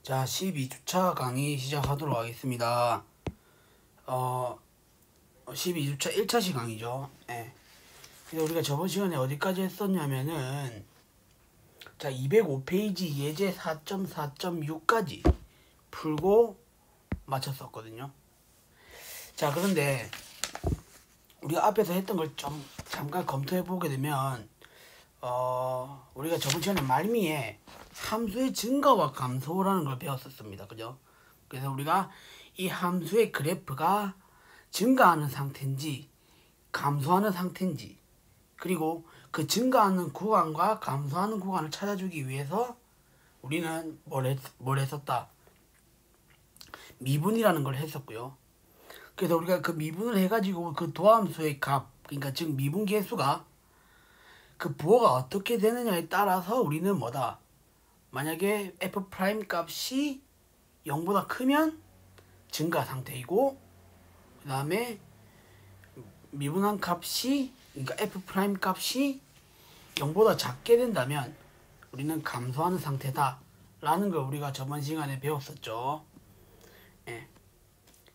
자, 12주차 강의 시작하도록 하겠습니다. 12주차 1차 시강이죠. 예. 그래서 우리가 저번 시간에 어디까지 했었냐면은, 자, 205페이지 예제 4.4.6까지 풀고 마쳤었거든요. 자, 그런데 우리가 앞에서 했던 걸 좀 잠깐 검토해 보게 되면, 우리가 저번 시간에 말미에 함수의 증가와 감소라는 걸 배웠었습니다. 그죠? 그래서 우리가 이 함수의 그래프가 증가하는 상태인지 감소하는 상태인지, 그리고 그 증가하는 구간과 감소하는 구간을 찾아주기 위해서 우리는 뭘 했었다? 미분이라는 걸 했었고요. 그래서 우리가 그 미분을 해가지고 그 도함수의 값, 그러니까 즉 미분 계수가 그 부호가 어떻게 되느냐에 따라서 우리는 뭐다? 만약에 f' 값이 0보다 크면 증가 상태이고, 그 다음에 미분한 값이, 그러니까 f' 값이 0보다 작게 된다면 우리는 감소하는 상태다 라는 걸 우리가 저번 시간에 배웠었죠. 예.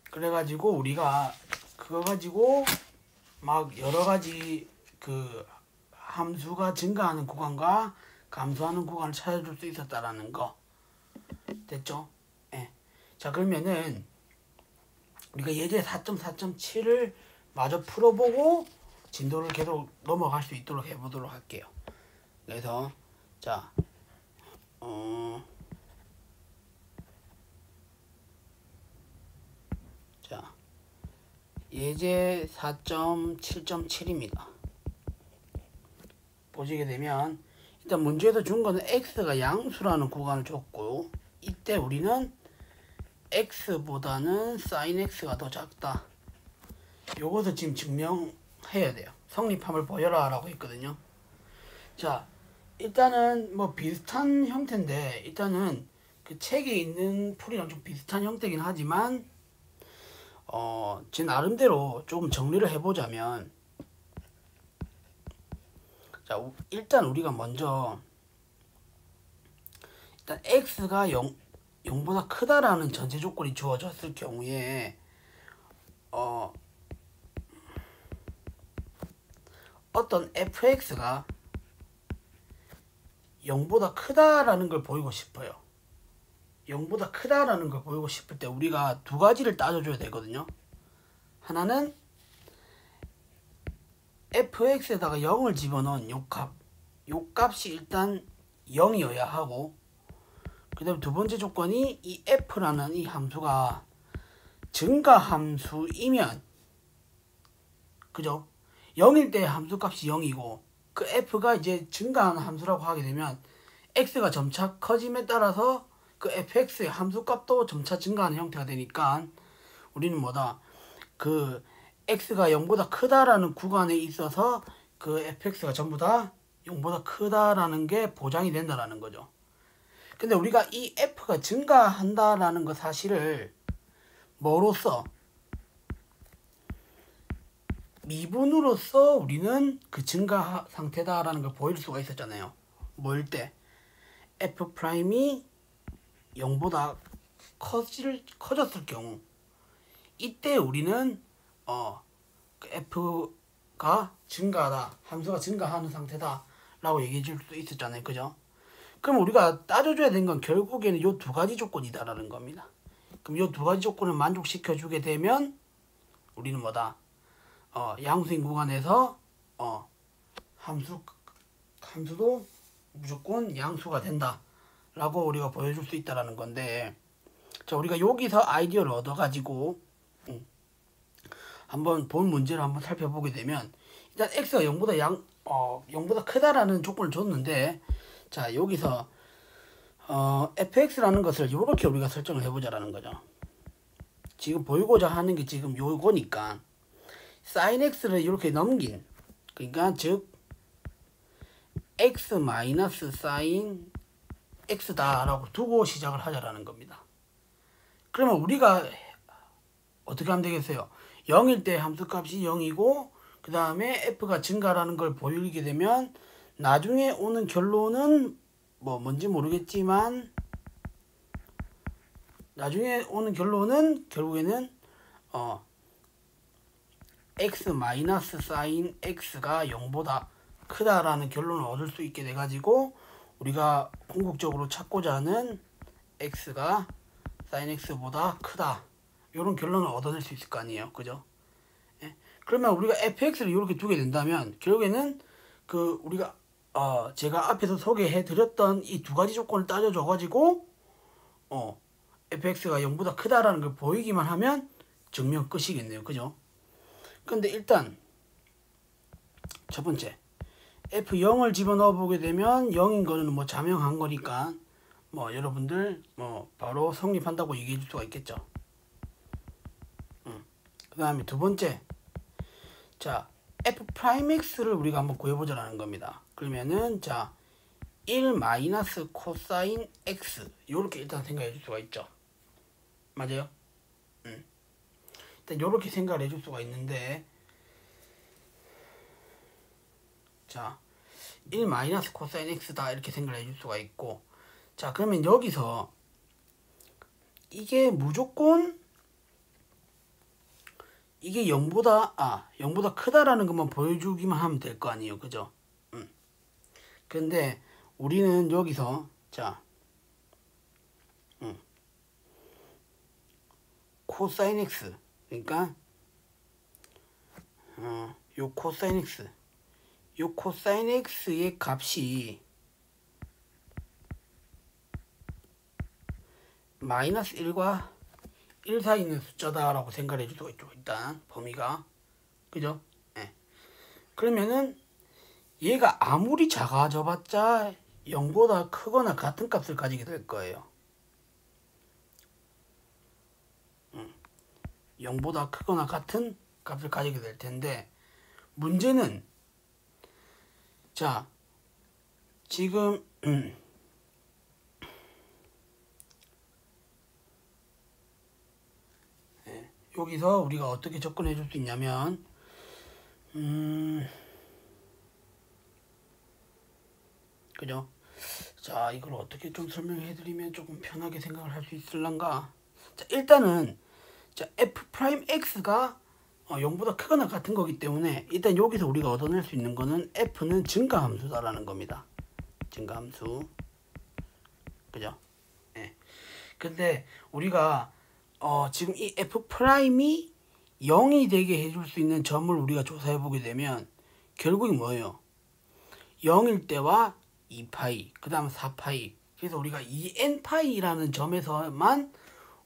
그래가지고 우리가 그거 가지고 막 여러가지 그 함수가 증가하는 구간과 감소하는 구간을 찾아줄 수 있었다라는 거 됐죠? 예. 자, 그러면은 우리가 예제 4.4.7을 마저 풀어보고 진도를 계속 넘어갈 수 있도록 해보도록 할게요. 그래서 자, 자, 예제 4.7.7입니다. 보시게 되면 일단 문제에서 준 거는 x가 양수라는 구간을 줬고, 이때 우리는 x보다는 sin x가 더 작다. 요것을 지금 증명해야 돼요. 성립함을 보여라 라고 했거든요. 자, 일단은 뭐 비슷한 형태인데, 일단은 그 책에 있는 풀이랑 좀 비슷한 형태긴 하지만 제 나름대로 조금 정리를 해보자면, 자, 일단 우리가 먼저 일단 x가 0보다 크다라는 전제 조건이 주어졌을 경우에 어떤 fx가 0보다 크다라는 걸 보이고 싶어요. 0보다 크다라는 걸 보이고 싶을 때 우리가 두 가지를 따져줘야 되거든요. 하나는 fx에다가 0을 집어넣은 요 값이 일단 0이어야 하고, 그 다음에 두 번째 조건이 이 f라는 이 함수가 증가 함수이면, 그죠? 0일 때 함수값이 0이고 그 f가 이제 증가하는 함수라고 하게 되면 x가 점차 커짐에 따라서 그 fx의 함수값도 점차 증가하는 형태가 되니까 우리는 뭐다? 그 x가 0보다 크다라는 구간에 있어서 그 fx가 전부 다 0보다 크다라는 게 보장이 된다라는 거죠. 근데 우리가 이 f가 증가한다라는 그 사실을 뭐로써? 미분으로써 우리는 그 증가 상태다라는 걸 보일 수가 있었잖아요. 뭐일 때? f'이 0보다 커졌을 경우, 이때 우리는 그 f가 증가하다, 함수가 증가하는 상태다 라고 얘기해 줄 수 있었잖아요. 그죠? 그럼 우리가 따져줘야 되는 건 결국에는 이 두 가지 조건이다라는 겁니다. 그럼 이 두 가지 조건을 만족시켜 주게 되면 우리는 뭐다? 양수인 구간에서 함수도 무조건 양수가 된다 라고 우리가 보여줄 수 있다라는 건데, 자, 우리가 여기서 아이디어를 얻어가지고 한번 본 문제를 한번 살펴보게 되면, 일단 x가 0보다 크다라는 조건을 줬는데, 자, 여기서 fx라는 것을 이렇게 우리가 설정을 해보자라는 거죠. 지금 보이고자 하는 게 지금 요거니까 sin x를 이렇게 넘긴, 그러니까 즉 x 마이너스 sin x다 라고 두고 시작을 하자라는 겁니다. 그러면 우리가 어떻게 하면 되겠어요? 0일 때 함수값이 0이고 그 다음에 f가 증가라는 걸 보이게 되면 나중에 오는 결론은 뭐 뭔지 모르겠지만 나중에 오는 결론은 결국에는 x 마이너스 사인 x가 0보다 크다라는 결론을 얻을 수 있게 돼 가지고 우리가 궁극적으로 찾고자 하는 x가 사인 x보다 크다 이런 결론을 얻어낼 수 있을 거 아니에요, 그죠? 예? 그러면 우리가 fx를 이렇게 두게 된다면 결국에는 그 우리가 제가 앞에서 소개해 드렸던 이 두 가지 조건을 따져줘 가지고 fx가 0보다 크다라는 걸 보이기만 하면 증명 끝이겠네요, 그죠? 근데 일단 첫 번째 f0을 집어넣어 보게 되면 0인 거는 뭐 자명한 거니까 뭐 여러분들 뭐 바로 성립한다고 얘기해 줄 수가 있겠죠. 그 다음에 두 번째, 자 f'x를 우리가 한번 구해보자라는 겁니다. 그러면은 자 1 마이너스 코사인 x 요렇게 일단 생각해 줄 수가 있죠. 맞아요? 일단 요렇게 생각을 해줄 수가 있는데, 자 1 마이너스 코사인 x다 이렇게 생각을 해줄 수가 있고, 자 그러면 여기서 이게 무조건 이게 0보다 크다라는 것만 보여주기만 하면 될 거 아니에요, 그죠? 근데 우리는 여기서 자 코사인 x, 그러니까 요 코사인 x의 값이 마이너스 1과 1 사이 있는 숫자다라고 생각해 줄 수가 있죠. 일단 범위가, 그죠? 네. 그러면은 얘가 아무리 작아져 봤자 0보다 크거나 같은 값을 가지게 될 거예요. 0보다 크거나 같은 값을 가지게 될 텐데, 문제는 자 지금 여기서 우리가 어떻게 접근해 줄 수 있냐면 그죠? 자 이걸 어떻게 좀 설명해 드리면 조금 편하게 생각을 할 수 있을란가. 자 일단은 자 f'x가 0보다 크거나 같은 거기 때문에 일단 여기서 우리가 얻어낼 수 있는 거는 f는 증가함수다라는 겁니다. 증가함수, 그죠? 예. 근데 우리가 지금 이 f'이 0이 되게 해줄 수 있는 점을 우리가 조사해 보게 되면 결국이 뭐예요? 0일 때와 2파이, 그 다음 4파이. 그래서 우리가 2n파이라는 점에서만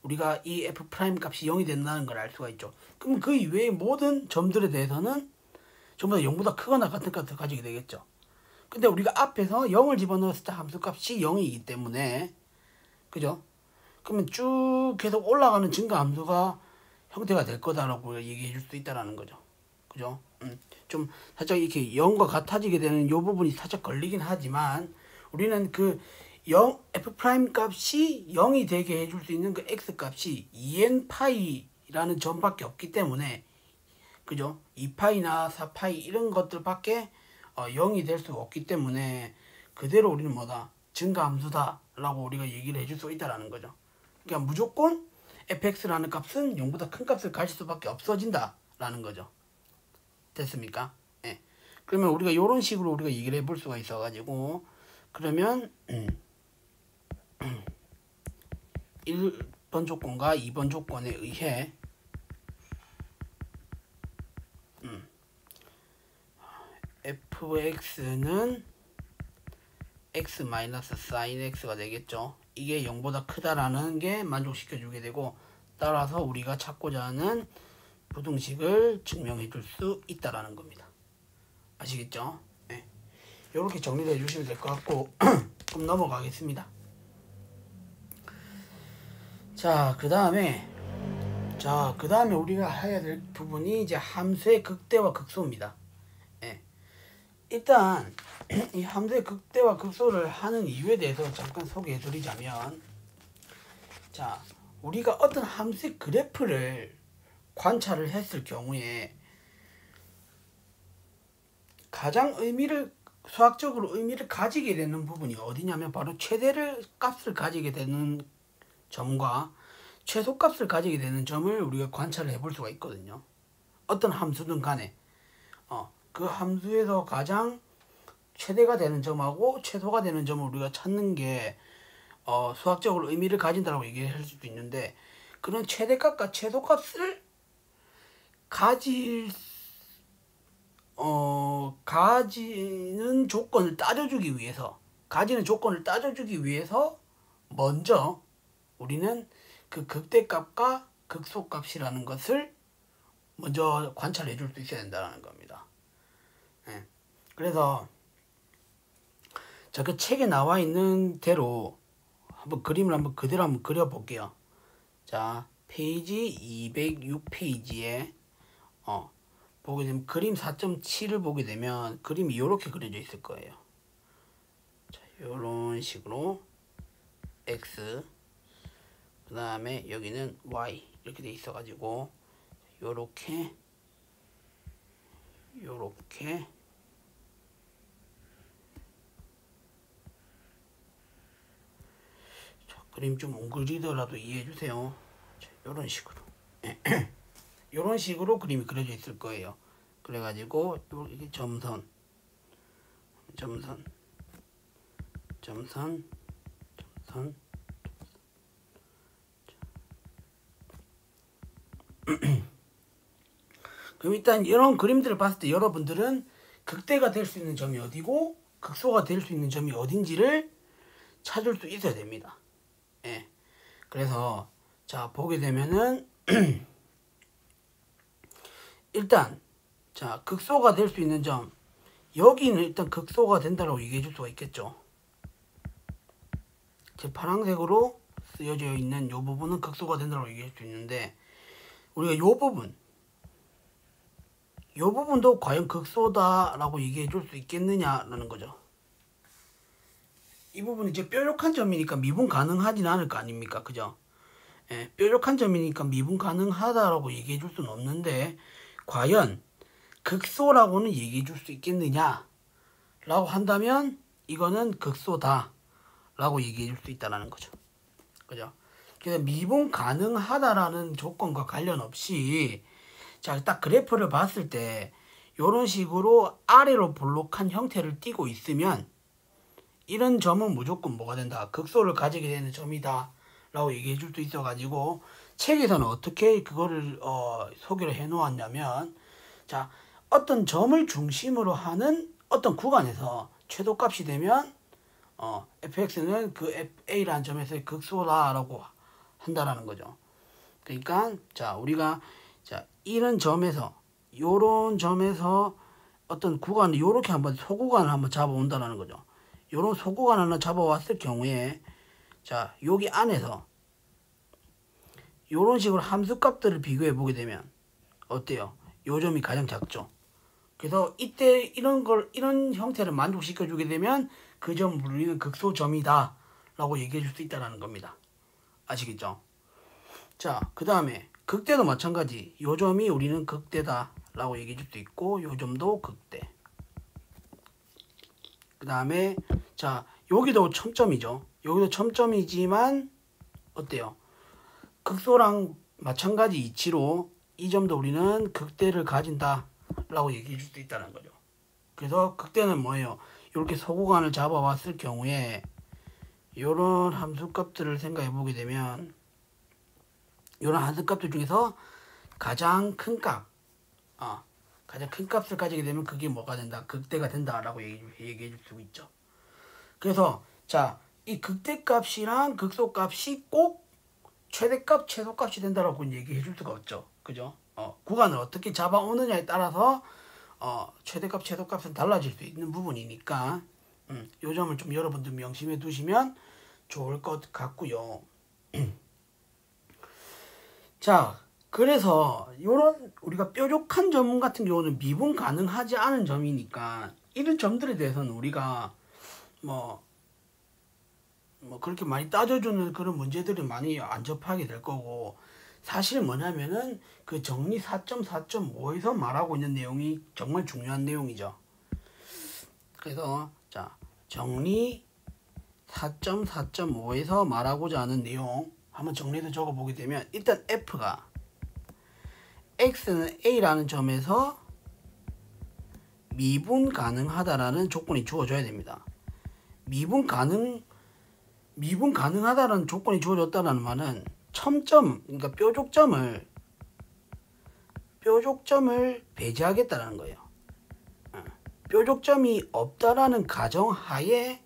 우리가 이 f' 값이 0이 된다는 걸 알 수가 있죠. 그럼 그 이외의 모든 점들에 대해서는 전부 다 0보다 크거나 같은 값을 가지게 되겠죠. 근데 우리가 앞에서 0을 집어넣었을 때 함수값이 0이기 때문에, 그죠? 그러면 쭉 계속 올라가는 증가 함수가 형태가 될 거다라고 얘기해 줄 수 있다라는 거죠. 그죠? 좀 살짝 이렇게 0과 같아지게 되는 요 부분이 살짝 걸리긴 하지만 우리는 그 f' 값이 0이 되게 해줄 수 있는 그 x 값이 2n파이라는 점밖에 없기 때문에, 그죠? 2파이나 4파이 이런 것들밖에 0이 될 수가 없기 때문에 그대로 우리는 뭐다? 증가함수다 라고 우리가 얘기를 해줄 수 있다라는 거죠. 그러니까 무조건 fx라는 값은 0보다 큰 값을 가질 수밖에 없어진다 라는 거죠. 됐습니까? 예. 그러면 우리가 이런 식으로 우리가 얘기를 해볼 수가 있어 가지고, 그러면 1번 조건과 2번 조건에 의해 fx는 x 마이너스 사인 x가 되겠죠. 이게 0보다 크다라는 게 만족시켜 주게 되고, 따라서 우리가 찾고자 하는 부등식을 증명해 줄 수 있다라는 겁니다. 아시겠죠? 네. 이렇게 정리를 해 주시면 될 것 같고 그럼 넘어가겠습니다. 자, 그 다음에 우리가 해야 될 부분이 이제 함수의 극대와 극소입니다. 예. 일단 이 함수의 극대와 극소를 하는 이유에 대해서 잠깐 소개해 드리자면, 자 우리가 어떤 함수의 그래프를 관찰을 했을 경우에 가장 수학적으로 의미를 가지게 되는 부분이 어디냐면 바로 최대를 값을 가지게 되는 점과 최소값을 가지게 되는 점을 우리가 관찰을 해볼 수가 있거든요. 어떤 함수든 간에 그 함수에서 가장 최대가 되는 점하고 최소가 되는 점을 우리가 찾는 게 수학적으로 의미를 가진다고 얘기할 수도 있는데, 그런 최대값과 최소값을 가지는 조건을 따져주기 위해서 먼저 우리는 그 극대값과 극소값이라는 것을 먼저 관찰해 줄 수 있어야 된다는 겁니다. 예. 그래서 그 책에 나와 있는 대로 한번 그림을 한번 그대로 한번 그려 볼게요. 자, 페이지 206페이지에 보게 되면 그림 4.7을 보게 되면 그림이 이렇게 그려져 있을 거예요. 자, 이런 식으로 X, 그 다음에 여기는 Y 이렇게 돼 있어 가지고 요렇게 자, 그림 좀 웅글리더라도 이해해 주세요. 자, 요런 식으로 요런 식으로 그림이 그려져 있을 거예요. 그래가지고 이게 점선 그럼 일단 이런 그림들을 봤을 때 여러분들은 극대가 될 수 있는 점이 어디고 극소가 될 수 있는 점이 어딘지를 찾을 수 있어야 됩니다. 예. 그래서 자, 보게 되면은 일단 자, 극소가 될 수 있는 점, 여기는 일단 극소가 된다고 얘기해 줄 수가 있겠죠. 제 파란색으로 쓰여져 있는 이 부분은 극소가 된다고 얘기할 수 있는데, 우리가 이 부분도 과연 극소다라고 얘기해 줄 수 있겠느냐라는 거죠. 이 부분이 이제 뾰족한 점이니까 미분 가능하진 않을 거 아닙니까? 그죠? 예, 뾰족한 점이니까 미분 가능하다라고 얘기해 줄 수는 없는데, 과연 극소라고는 얘기해 줄 수 있겠느냐 라고 한다면 이거는 극소다 라고 얘기해 줄 수 있다는 거죠. 그죠? 그래서 미분 가능하다라는 조건과 관련 없이, 자, 딱 그래프를 봤을 때 이런 식으로 아래로 볼록한 형태를 띠고 있으면 이런 점은 무조건 뭐가 된다? 극소를 가지게 되는 점이다 라고 얘기해 줄 수 있어 가지고, 책에서는 어떻게 그거를 소개를 해 놓았냐면, 자, 어떤 점을 중심으로 하는 어떤 구간에서 최소값이 되면 fx는 그 a라는 점에서의 극소다라고 한다라는 거죠. 그러니까 자, 우리가 자, 이런 점에서 요런 점에서 어떤 구간을 요렇게 한번 소구간을 한번 잡아온다라는 거죠. 요런 소구간을 하나 잡아왔을 경우에 자, 여기 안에서 요런 식으로 함수값들을 비교해 보게 되면 어때요? 요 점이 가장 작죠. 그래서 이때 이런 형태를 만족시켜 주게 되면 그 점을 우리는 극소점이다 라고 얘기해 줄 수 있다는 겁니다. 아시겠죠? 자, 그 다음에 극대도 마찬가지. 요 점이 우리는 극대다 라고 얘기해 줄 수 있고, 요 점도 극대. 그 다음에 자, 여기도 첨점이죠. 여기도 첨점이지만 어때요? 극소랑 마찬가지 이치로 이 점도 우리는 극대를 가진다 라고 얘기해 줄 수 있다는 거죠. 그래서 극대는 뭐예요? 이렇게 소구간을 잡아왔을 경우에 이런 함수값들을 생각해 보게 되면 이런 함수값들 중에서 가장 큰 값을 가지게 되면 그게 뭐가 된다? 극대가 된다라고 얘기해 줄 수 있죠. 그래서 자, 이 극대값이랑 극소값이 꼭 최대값, 최소값이 된다라고 얘기해 줄 수가 없죠. 그죠? 구간을 어떻게 잡아오느냐에 따라서 최대값, 최소값은 달라질 수 있는 부분이니까 요 점을 좀 여러분들 명심해 두시면 좋을 것 같고요. 자, 그래서 요런 우리가 뾰족한 점 같은 경우는 미분 가능하지 않은 점이니까 이런 점들에 대해서는 우리가 뭐 그렇게 많이 따져주는 그런 문제들이 많이 안 접하게 될 거고, 사실 뭐냐면은 그 정리 4.4.5에서 말하고 있는 내용이 정말 중요한 내용이죠. 그래서 자, 정리 4.4.5에서 말하고자 하는 내용 한번 정리해서 적어보게 되면 일단 f가 x는 a라는 점에서 미분 가능하다라는 조건이 주어져야 됩니다. 미분 가능하다라는 조건이 주어졌다는 말은 첨점, 그러니까 뾰족점을 배제하겠다는 거예요. 뾰족점이 없다라는 가정하에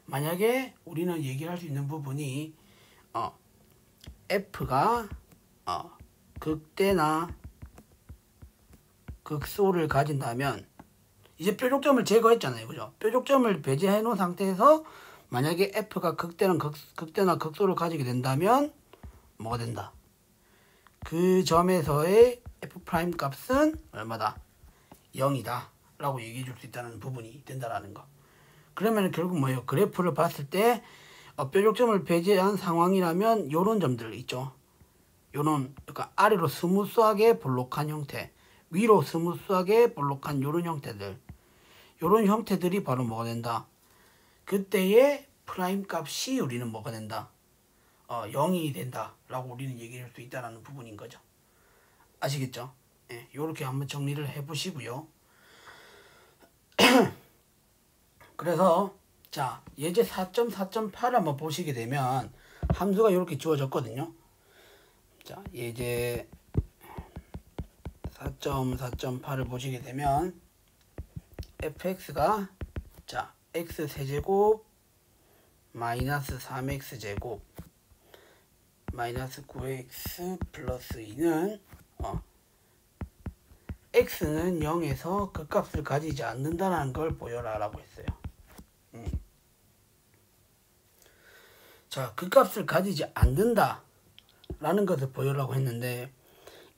만약에 우리는 얘기를 할 수 있는 부분이 f가 극대나 극소를 가진다면 이제 뾰족점을 제거했잖아요. 그죠? 뾰족점을 배제해 놓은 상태에서 만약에 f가 극대나 극소를 가지게 된다면 뭐가 된다? 그 점에서의 f' 값은 얼마다? 0이다 라고 얘기해 줄 수 있다는 부분이 된다라는 거. 그러면 결국 뭐예요? 그래프를 봤을 때 뾰족점을 배제한 상황이라면 요런 점들 있죠. 요런, 그러니까 아래로 스무스하게 볼록한 형태, 위로 스무스하게 볼록한 요런 형태들, 요런 형태들이 바로 뭐가 된다? 그때의 프라임 값이 우리는 뭐가 된다? 0이 된다 라고 우리는 얘기할 수 있다는 부분인 거죠. 아시겠죠? 예, 요렇게 한번 정리를 해 보시고요. 그래서 자, 예제 4.4.8 한번 보시게 되면 함수가 이렇게 주어졌거든요. 자, 예제 4.4.8을 보시게 되면 fx가 자, x 세제곱 마이너스 3x제곱 마이너스 9x 플러스 2는 x는 0에서 그 값을 가지지 않는다는 걸 보여라 라고 했어요. 자, 그 값을 가지지 않는다 라는 것을 보여라고 했는데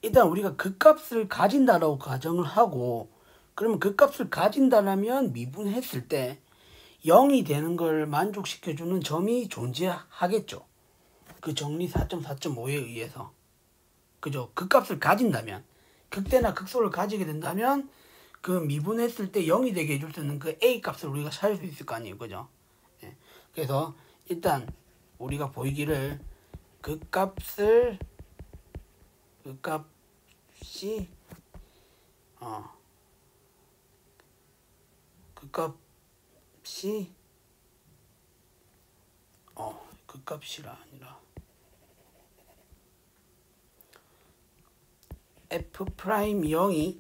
일단 우리가 그 값을 가진다라고 가정을 하고 그러면 그 값을 가진다라면 미분했을 때 0이 되는 걸 만족시켜주는 점이 존재하겠죠. 그 정리 4.4.5에 의해서. 그죠? 그 값을 가진다면 극대나 극소를 가지게 된다면 그 미분했을 때 0이 되게 해줄 수 있는 그 A 값을 우리가 찾을 수 있을 거 아니에요. 그죠? 예. 그래서 일단 우리가 보이기를 그 값이 그 값이라 아니라 f 프라임 0이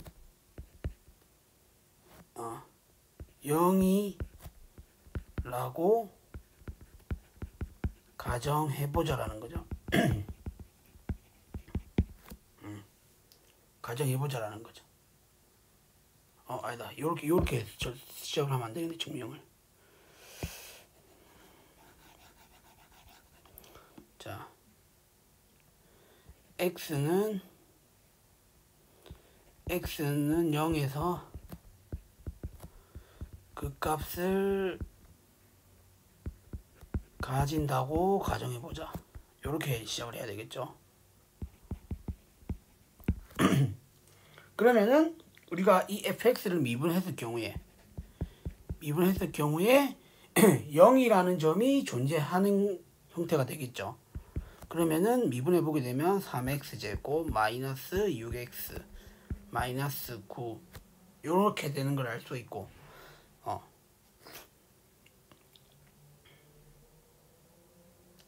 0이라고 가정해보자라는 거죠. 가정해보자라는 거죠. 아니다. 요렇게 시작을 하면 안 되겠네, 증명을. 자, x는 0에서 그 값을 가진다고 가정해보자. 요렇게 시작을 해야 되겠죠. 그러면은 우리가 이 fx를 미분했을 경우에 0이라는 점이 존재하는 형태가 되겠죠. 그러면은 미분해보게 되면 3x제곱 마이너스 6x 마이너스 9 요렇게 되는 걸 알 수 있고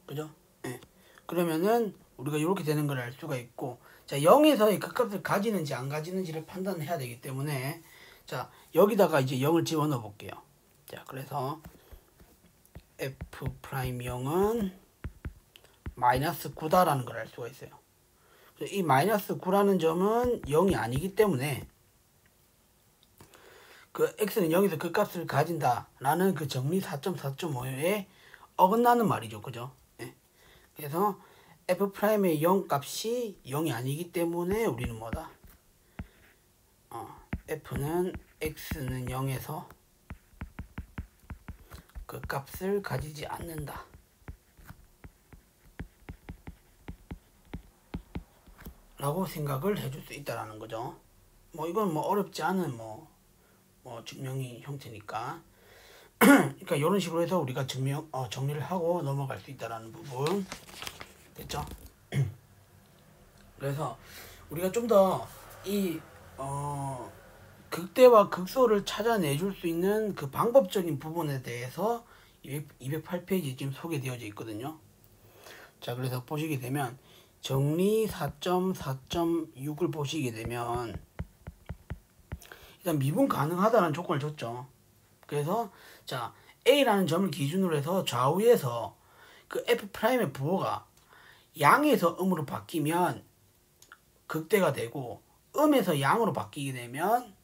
그죠? 예. 그러면은 우리가 이렇게 되는 걸 알 수가 있고 자 0에서의 그 값을 가지는지 안 가지는지를 판단해야 되기 때문에 자 여기다가 이제 0을 집어넣어 볼게요. 자 그래서 f'0은 마이너스 9다라는 걸 알 수가 있어요. 이 마이너스 9라는 점은 0이 아니기 때문에 그 x는 0에서 그 값을 가진다라는 그 정리 4.4.5에 어긋나는 말이죠. 그죠? 예. 그래서 f'의 0 값이 0이 아니기 때문에 우리는 뭐다? f는 x는 0에서 그 값을 가지지 않는다. 라고 생각을 해줄 수 있다라는 거죠. 뭐 이건 뭐 어렵지 않은 뭐 증명이 형태니까. 그러니까 이런 식으로 해서 우리가 정리를 하고 넘어갈 수 있다라는 부분. 됐죠? 그래서 우리가 좀 더 이 극대와 극소를 찾아내줄 수 있는 그 방법적인 부분에 대해서 208페이지에 지금 소개되어져 있거든요. 자, 그래서 보시게 되면 정리 4.4.6을 보시게 되면 일단 미분 가능하다는 조건을 줬죠. 그래서 자, A라는 점을 기준으로 해서 좌우에서 그 F'의 부호가 양에서 음으로 바뀌면 극대가 되고 음에서 양으로 바뀌게 되면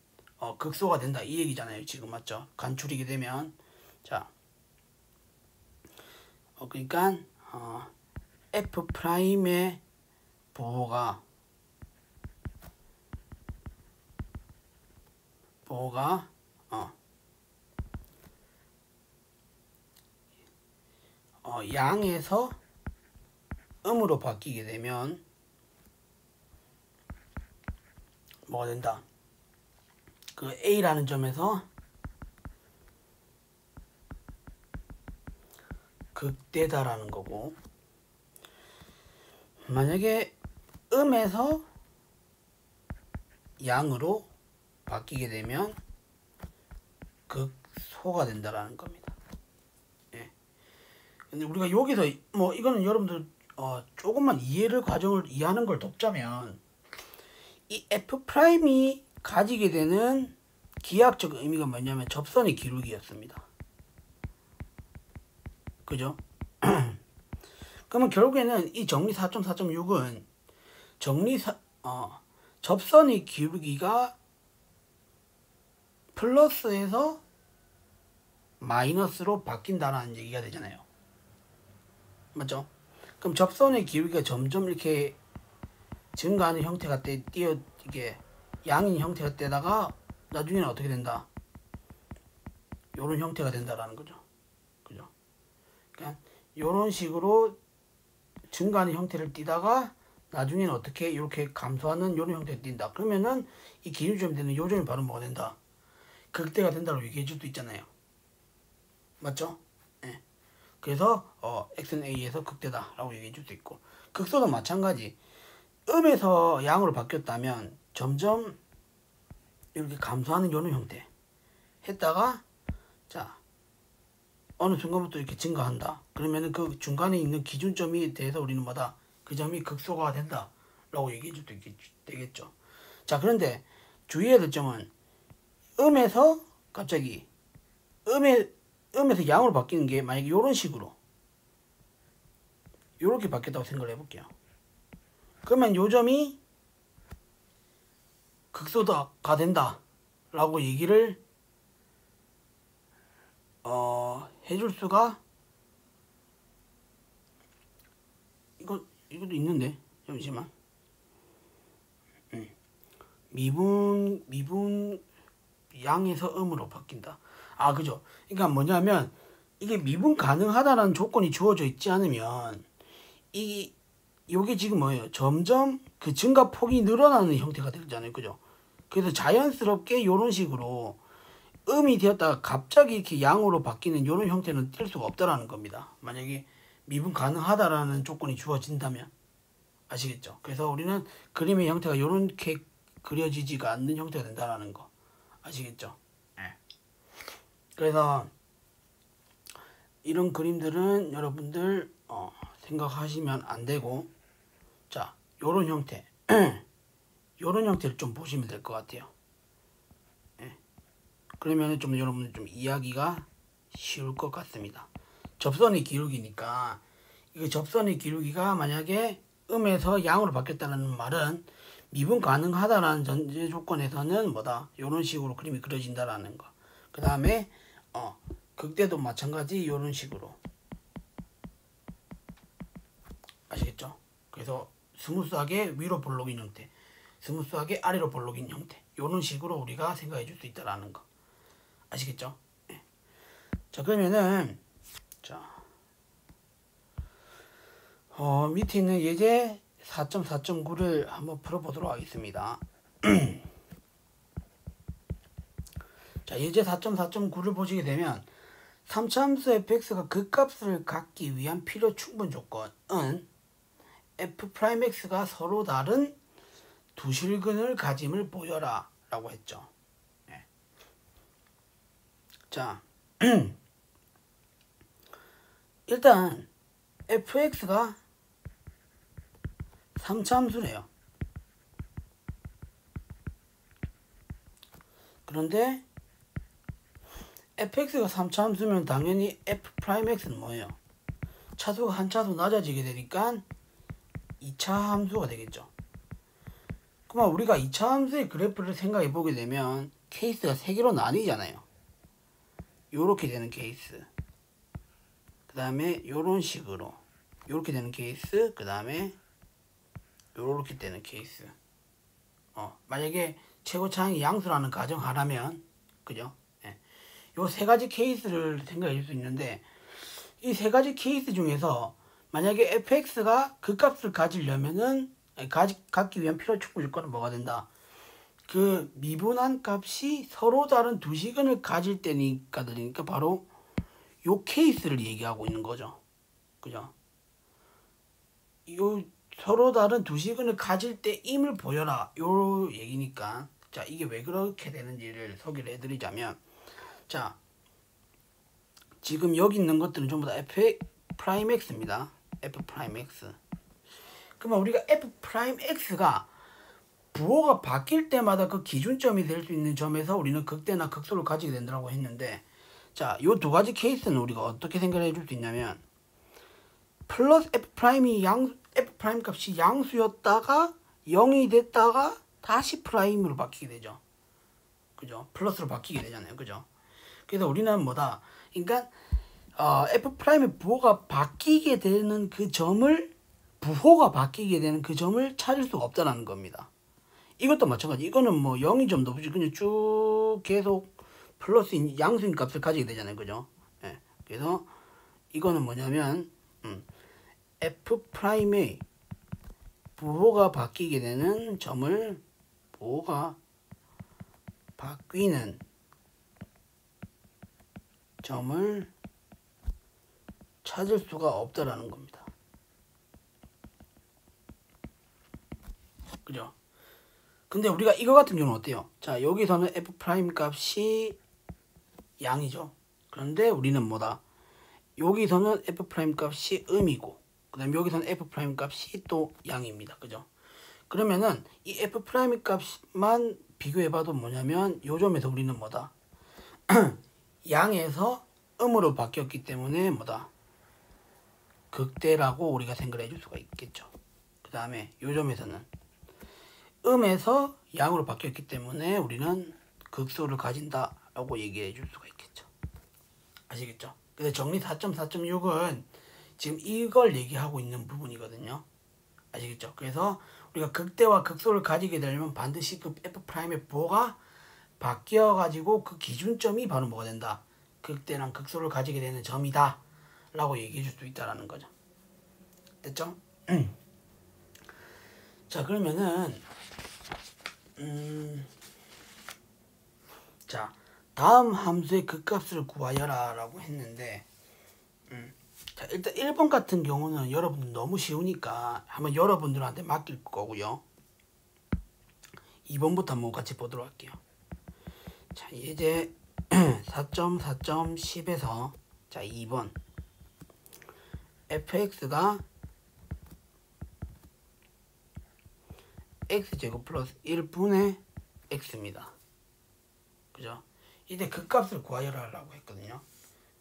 극소가 된다 이 얘기잖아요. 지금 맞죠? 간추리게 되면 자, 그러니까 F'의 부호가 양에서 음으로 바뀌게 되면 뭐가 된다? 그 A라는 점에서 극대다라는 거고, 만약에 음에서 양으로 바뀌게 되면 극소가 된다라는 겁니다. 예. 근데 우리가 여기서 뭐 이거는 여러분들 조금만 과정을 이해하는 걸 돕자면 이 F'이 가지게 되는 기하학적 의미가 뭐냐면 접선의 기울기였습니다. 그죠? 그러면 결국에는 이 정리 4.4.6은 접선의 기울기가 플러스에서 마이너스로 바뀐다는 얘기가 되잖아요. 맞죠? 그럼 접선의 기울기가 점점 이렇게 증가하는 형태가 이게 양인 형태가 되다가 나중에는 어떻게 된다? 요런 형태가 된다라는 거죠. 그죠? 그러니까 요런 식으로 증가하는 형태를 띠다가 나중에는 어떻게 이렇게 감소하는 요런 형태를 띈다. 그러면은 이 기준점이 되는 요점이 바로 뭐가 된다? 극대가 된다고 얘기해 줄 수 있잖아요. 맞죠? 예. 그래서 x는 a에서 극대다라고 얘기해 줄 수 있고, 극소도 마찬가지. 음에서 양으로 바뀌었다면 점점 이렇게 감소하는 요런 형태 했다가 자 어느 순간부터 이렇게 증가한다. 그러면은 그 중간에 있는 기준점에 대해서 우리는 뭐다? 그 점이 극소가 된다 라고 얘기해 줄 수 되겠죠. 자, 그런데 주의해야 될 점은 음에서 갑자기 음에서 양으로 바뀌는 게 만약에 이런 식으로 이렇게 바뀌었다고 생각을 해볼게요. 그러면 요 점이 극소가 된다 라고 얘기를 해줄 수가 이것도 있는데 잠시만. 미분 양에서 음으로 바뀐다. 아, 그죠? 그러니까 뭐냐면 이게 미분 가능하다는 조건이 주어져 있지 않으면 요게 지금 뭐예요? 점점 그 증가폭이 늘어나는 형태가 되잖아요. 그죠? 그래서 자연스럽게 요런 식으로 음이 되었다가 갑자기 이렇게 양으로 바뀌는 요런 형태는 뜰 수가 없다라는 겁니다. 만약에 미분 가능하다라는 조건이 주어진다면. 아시겠죠? 그래서 우리는 그림의 형태가 요렇게 그려지지가 않는 형태가 된다라는 거. 아시겠죠? 네. 그래서 이런 그림들은 여러분들 생각하시면 안 되고, 자, 요런 형태 요런 형태를 좀 보시면 될 것 같아요. 네. 그러면 좀 여러분들 좀 이해하기가 쉬울 것 같습니다. 접선의 기울기니까 이 접선의 기울기가 만약에 음에서 양으로 바뀌었다는 말은 미분 가능하다라는 전제 조건에서는 뭐다? 요런 식으로 그림이 그려진다라는 거. 그 다음에 극대도 마찬가지 요런 식으로. 아시겠죠? 그래서 스무스하게 위로 볼록인 형태, 스무스하게 아래로 볼록인 형태, 요런 식으로 우리가 생각해 줄 수 있다라는 거. 아시겠죠? 네. 자, 그러면은 자 밑에 있는 예제 4.4.9를 한번 풀어보도록 하겠습니다. 자, 예제 4.4.9를 보시게 되면 3차함수 fx가 극값을 갖기 위한 필요 충분 조건은 f'x가 서로 다른 두 실근을 가짐을 보여라 라고 했죠. 네. 자 일단 fx가 3차 함수네요. 그런데 fx가 3차 함수면 당연히 f'x는 뭐예요? 차수가 한 차수 낮아지게 되니까 2차 함수가 되겠죠. 그럼 우리가 2차 함수의 그래프를 생각해 보게 되면 케이스가 3개로 나뉘잖아요. 요렇게 되는 케이스, 그 다음에 요런 식으로 요렇게 되는 케이스, 그 다음에 요렇게 되는 케이스. 만약에 최고차항이 양수라는 가정 하나면, 그죠? 예. 요 세 가지 케이스를 생각해 줄 수 있는데, 이 세 가지 케이스 중에서 만약에 fx가 그 값을 가지려면은, 갖기 위한 필요 충분 조건은 뭐가 된다? 그 미분한 값이 서로 다른 두 시근을 가질 때니까, 그러니까 바로 요 케이스를 얘기하고 있는 거죠. 그죠? 요 서로 다른 두 시근을 가질 때 임을 보여라, 요 얘기니까. 자, 이게 왜 그렇게 되는지를 소개를 해드리자면, 자, 지금 여기 있는 것들은 전부 다 f'x입니다. f'x. 그러면 우리가 f'x가 부호가 바뀔 때마다 그 기준점이 될 수 있는 점에서 우리는 극대나 극소를 가지게 된다고 했는데, 자, 요 두 가지 케이스는 우리가 어떻게 생각해 줄 수 있냐면, 플러스 f' 값이 양수였다가 0이 됐다가 다시 프라임으로 바뀌게 되죠. 그죠? 플러스로 바뀌게 되잖아요. 그죠? 그래서 우리는 뭐다? 그러니까 f'의 부호가 바뀌게 되는 그 점을, 부호가 바뀌게 되는 그 점을 찾을 수가 없다는 겁니다. 이것도 마찬가지. 이거는 뭐 0이 점도 없이 그냥 쭉 계속 플러스 양수인 값을 가지게 되잖아요. 그죠? 예. 그래서 이거는 뭐냐면 f'의 부호가 바뀌게 되는 점을, 부호가 바뀌는 점을 찾을 수가 없다라는 겁니다. 그죠? 근데 우리가 이거 같은 경우는 어때요? 자, 여기서는 f' 값이 양이죠. 그런데 우리는 뭐다? 여기서는 f' 값이 음이고, 그 다음에 여기서는 f' 값이 또 양입니다. 그죠? 그러면은 이 f' 값만 비교해봐도 뭐냐면, 요 점에서 우리는 뭐다? 양에서 음으로 바뀌었기 때문에 뭐다? 극대라고 우리가 생각을 해줄 수가 있겠죠. 그 다음에 요 점에서는 음에서 양으로 바뀌었기 때문에 우리는 극소를 가진다라고 얘기해 줄 수가 있겠죠. 아시겠죠? 근데 정리 4.4.6은 지금 이걸 얘기하고 있는 부분이거든요. 아시겠죠? 그래서 우리가 극대와 극소를 가지게 되려면 반드시 그 f'의 부호가 바뀌어 가지고 그 기준점이 바로 뭐가 된다? 극대랑 극소를 가지게 되는 점이다 라고 얘기해 줄 수 있다라는 거죠. 됐죠? 자, 그러면은 자, 다음 함수의 극값을 구하여라 라고 했는데, 자, 일단 1번 같은 경우는 여러분들 너무 쉬우니까 한번 여러분들한테 맡길 거고요. 2번부터 한번 같이 보도록 할게요. 자, 이제 4.4.10에서 자, 2번 fx가 x제곱 플러스 1분의 x입니다. 그죠? 이때 극값을 구하여라 라고 했거든요.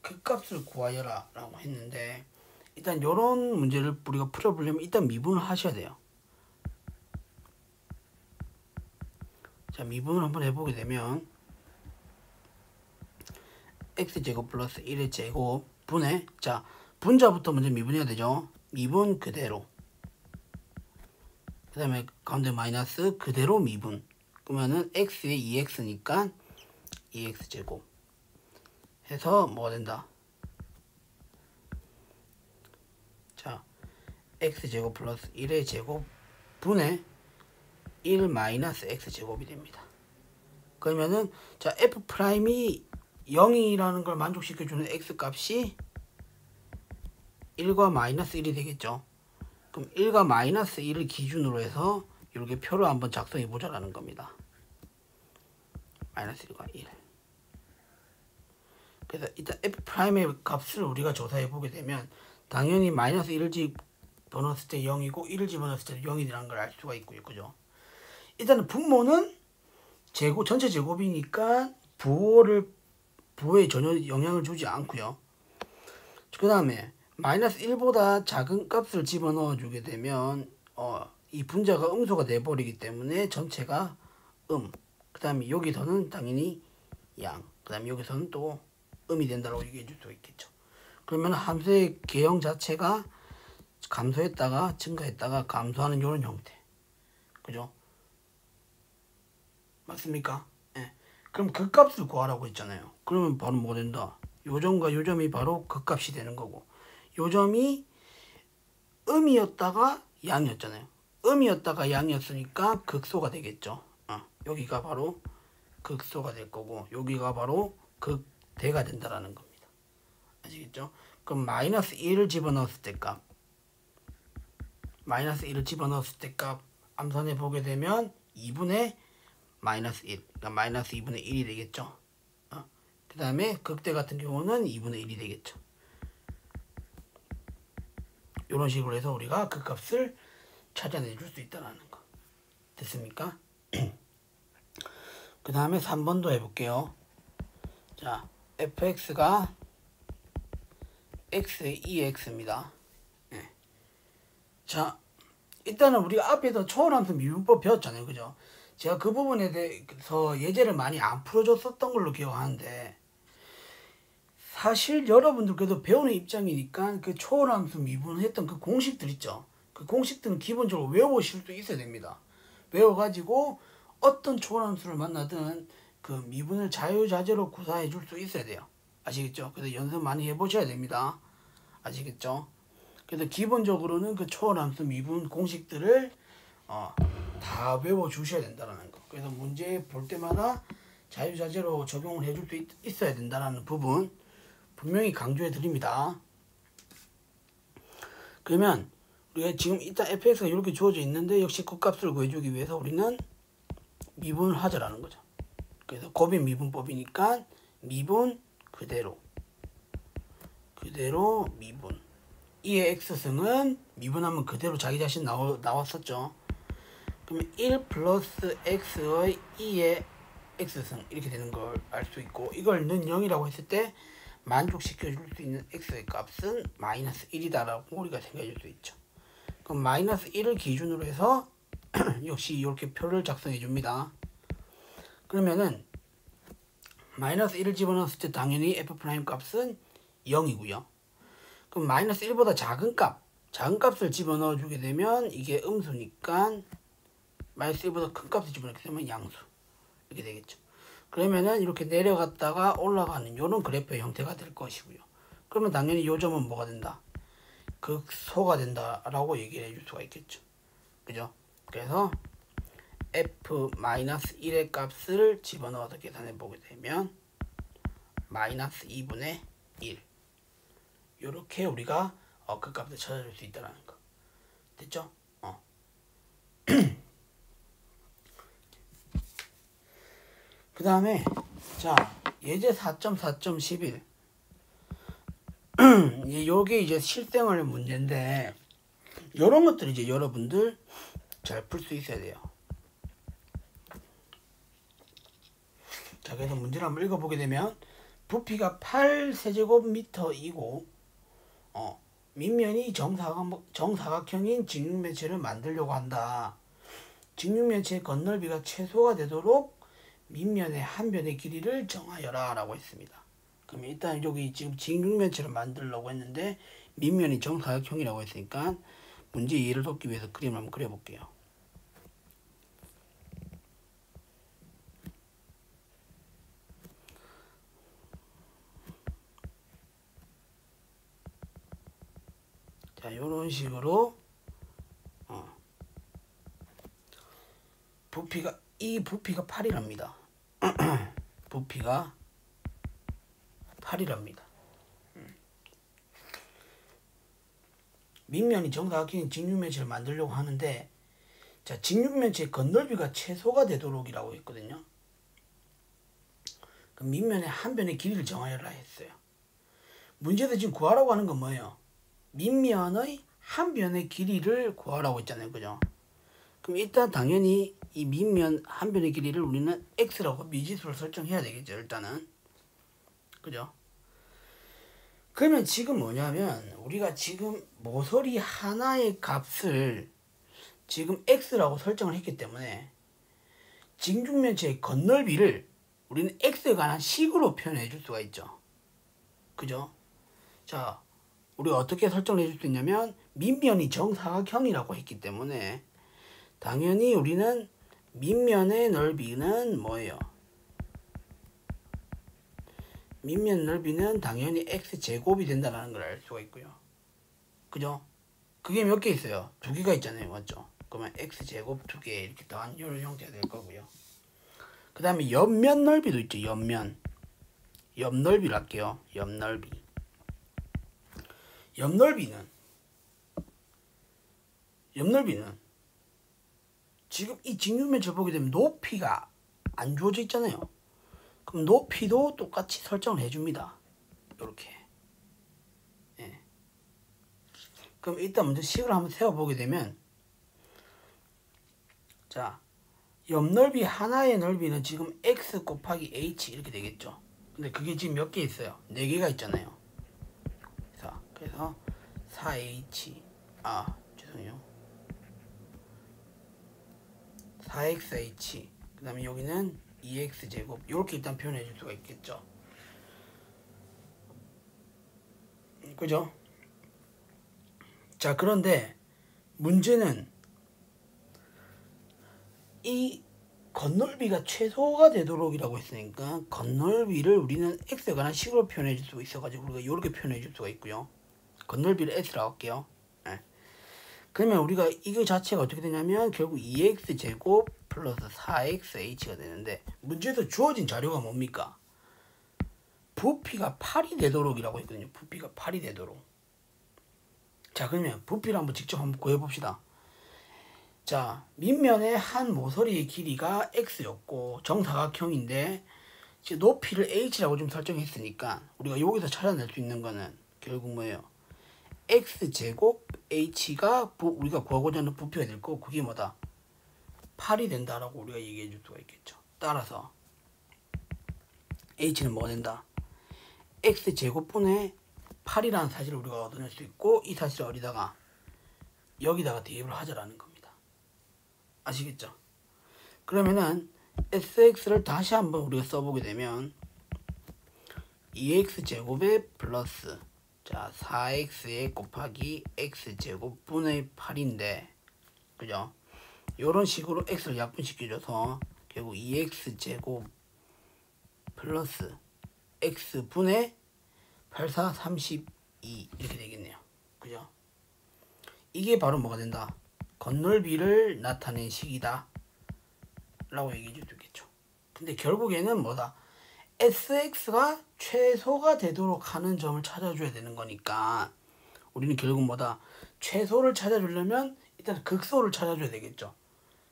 극값을 구하여라 라고 했는데, 일단 요런 문제를 우리가 풀어보려면 일단 미분을 하셔야 돼요. 자, 미분을 한번 해보게 되면 x제곱 플러스 1의 제곱 분의, 자, 분자부터 먼저 미분해야 되죠. 미분 그대로, 그 다음에 가운데 마이너스 그대로 미분, 그러면은 x에 2x니까 2x제곱 해서 뭐가 된다? 자, x제곱 플러스 1의 제곱 분의 1 마이너스 x제곱이 됩니다. 그러면은 자, f'이 0이라는 걸 만족시켜주는 x값이 1과 마이너스 1이 되겠죠. 그럼 1과 마이너스 1을 기준으로 해서 이렇게 표를 한번 작성해 보자라는 겁니다. 마이너스 1과 1. 그래서 일단 f'의 값을 우리가 조사해 보게 되면 당연히 마이너스 1을 집어넣었을 때 0이고 1을 집어넣었을 때 0이라는 걸 알 수가 있고요. 그죠? 일단은 분모는 제곱, 전체 제곱이니까 부호에 전혀 영향을 주지 않고요. 그 다음에 마이너스 1보다 작은 값을 집어넣어 주게 되면 이 분자가 음수가 돼버리기 때문에 전체가 그 다음에 여기서는 당연히 양, 그 다음에 여기서는 또 음이 된다고 얘기해 줄 수 있겠죠. 그러면 함수의 개형 자체가 감소했다가 증가했다가 감소하는 이런 형태. 그죠? 맞습니까? 예. 그럼 그 값을 구하라고 했잖아요. 그러면 바로 뭐가 된다? 요점과 요점이 바로 그 값이 되는 거고, 요점이 음이었다가 양이었잖아요. 음이었다가 양이었으니까 극소가 되겠죠. 여기가 바로 극소가 될 거고, 여기가 바로 극대가 된다라는 겁니다. 아시겠죠? 그럼 마이너스 1을 집어넣었을 때 값, 마이너스 1을 집어넣었을 때 값 암산해 보게 되면 2분의 마이너스 1, 그러니까 마이너스 2분의 1이 되겠죠. 그 다음에 극대 같은 경우는 2분의 1이 되겠죠. 이런 식으로 해서 우리가 그 값을 찾아내 줄 수 있다는 거. 됐습니까? 그 다음에 3번도 해볼게요. 자, fx가 x의 2x입니다. 네. 자, 일단은 우리가 앞에서 초월함수 미분법 배웠잖아요. 그죠? 제가 그 부분에 대해서 예제를 많이 안 풀어줬었던 걸로 기억하는데, 사실 여러분들께도 배우는 입장이니까 그 초월함수 미분했던 그 공식들 있죠. 그 공식들은 기본적으로 외워보실 수 있어야 됩니다. 외워가지고 어떤 초월함수를 만나든 그 미분을 자유자재로 구사해 줄 수 있어야 돼요. 아시겠죠? 그래서 연습 많이 해보셔야 됩니다. 아시겠죠? 그래서 기본적으로는 그 초월함수 미분 공식들을 다 외워주셔야 된다는 거. 그래서 문제 볼 때마다 자유자재로 적용을 해줄 수 있어야 된다는 부분 분명히 강조해 드립니다. 그러면 우리가 지금 일단 fx가 이렇게 주어져 있는데 역시 그 값을 구해주기 위해서 우리는 미분을 하자라는 거죠. 그래서 곱인 미분법이니까 미분 그대로 미분. 2의 x승은 미분하면 그대로 자기 자신 나왔었죠. 그러면 1 플러스 x의 2의 x승 이렇게 되는 걸 알 수 있고, 이걸 는 0이라고 했을 때 만족시켜 줄 수 있는 x의 값은 마이너스 1이다라고 우리가 생각해 줄 수 있죠. 그럼 마이너스 1을 기준으로 해서 역시 이렇게 표를 작성해 줍니다. 그러면은 마이너스 1을 집어넣었을 때 당연히 f' 값은 0이고요. 그럼 마이너스 1보다 작은 값을 집어넣어 주게 되면 이게 음수니까 마이너스 1보다 큰 값을 집어넣게 되면 양수 이렇게 되겠죠. 그러면은 이렇게 내려갔다가 올라가는 이런 그래프의 형태가 될 것이고요. 그러면 당연히 요 점은 뭐가 된다? 극소가 된다라고 얘기를 해줄 수가 있겠죠. 그죠? 그래서 f-1의 값을 집어넣어서 계산해 보게 되면 마이너스 2분의 1 요렇게 우리가 그 값을 찾아줄 수 있다는 거. 됐죠? 그 다음에 자, 예제 4.4.11 요게 이제 실생활 문제인데, 요런 것들 이제 여러분들 잘 풀 수 있어야 돼요. 자, 그래서 문제를 한번 읽어보게 되면 부피가 8세제곱미터이고 밑면이 정사각형인 직육면체를 만들려고 한다. 직육면체의 건널비가 최소가 되도록 밑면의 한 변의 길이를 정하여라 라고 했습니다. 그럼 일단 여기 지금 직육면체를 만들려고 했는데 밑면이 정사각형이라고 했으니까 문제 이해를 돕기 위해서 그림을 한번 그려볼게요. 자, 요런 식으로 이 부피가 8이랍니다. 부피가 8이랍니다. 밑면이 정사각형인 직육면체를 만들려고 하는데, 자, 직육면체의 겉넓이가 최소가 되도록이라고 했거든요. 그럼 밑면의 한 변의 길이를 정하여라 했어요. 문제에서 지금 구하라고 하는 건 뭐예요? 밑면의 한 변의 길이를 구하라고 했잖아요. 그죠? 그럼 일단 당연히 이 밑면 한 변의 길이를 우리는 x라고 미지수를 설정해야 되겠죠. 일단은. 그죠? 그러면 지금 뭐냐면 우리가 지금 모서리 하나의 값을 지금 x라고 설정을 했기 때문에 직육면체의 겉넓이를 우리는 x에 관한 식으로 표현해 줄 수가 있죠. 그죠? 자, 우리가 어떻게 설정을 해줄 수 있냐면 밑면이 정사각형이라고 했기 때문에 당연히 우리는 밑면의 넓이는 뭐예요? 밑면 넓이는 당연히 x제곱이 된다는 걸 알 수가 있고요. 그죠? 그게 몇 개 있어요? 두 개가 있잖아요. 맞죠? 그러면 x제곱 두 개 이렇게 더한 이런 형태가 될 거고요. 그 다음에 옆면 넓이도 있죠. 옆면. 옆넓이를 할게요. 옆넓이. 옆넓이는 지금 이 직육면체를 보게 되면 높이가 안 주어져 있잖아요. 그럼 높이도 똑같이 설정을 해줍니다. 이렇게. 예. 그럼 일단 먼저 식을 한번 세워보게 되면, 자, 옆넓이 하나의 넓이는 지금 x 곱하기 h 이렇게 되겠죠. 근데 그게 지금 몇 개 있어요? 4개가 있잖아요. 자, 그래서 4h, 죄송해요. 4xh, 그 다음에 여기는 2x제곱, 이렇게 일단 표현해 줄 수가 있겠죠. 그죠? 자, 그런데 문제는 이 겉넓이가 최소가 되도록이라고 했으니까 겉넓이를 우리는 x에 관한 식으로 표현해 줄 수 있어가지고 우리가 이렇게 표현해 줄 수가 있고요. 겉넓이를 s라고 할게요. 네. 그러면 우리가 이거 자체가 어떻게 되냐면 결국 2x제곱 플러스 4xh가 되는데, 문제에서 주어진 자료가 뭡니까? 부피가 8이 되도록이라고 했거든요. 부피가 8이 되도록. 자, 그러면 부피를 한번 직접 한번 구해봅시다. 자, 밑면의 한 모서리의 길이가 x였고 정사각형인데 지금 높이를 h라고 좀 설정했으니까 우리가 여기서 찾아낼 수 있는 거는 결국 뭐예요? x제곱 h가 우리가 구하고자 하는 부피가 될 거고, 그게 뭐다? 8이 된다라고 우리가 얘기해 줄 수가 있겠죠. 따라서 h는 뭐가 된다? x제곱분의 8이라는 사실을 우리가 얻어낼 수 있고, 이 사실을 어디다가 여기다가 대입을 하자라는 겁니다. 아시겠죠? 그러면은 sx를 다시 한번 우리가 써보게 되면 2x제곱에 플러스, 자, 4x에 곱하기 x제곱분의 8인데, 그죠? 요런 식으로 x를 약분시켜줘서 결국 2x제곱 플러스 x분의 84, 32 이렇게 되겠네요. 그죠? 이게 바로 뭐가 된다? 겉넓이를 나타낸 식이다 라고 얘기해 줄 수 있겠죠. 근데 결국에는 뭐다? sx가 최소가 되도록 하는 점을 찾아줘야 되는 거니까 우리는 결국 뭐다? 최소를 찾아주려면 일단 극소를 찾아줘야 되겠죠.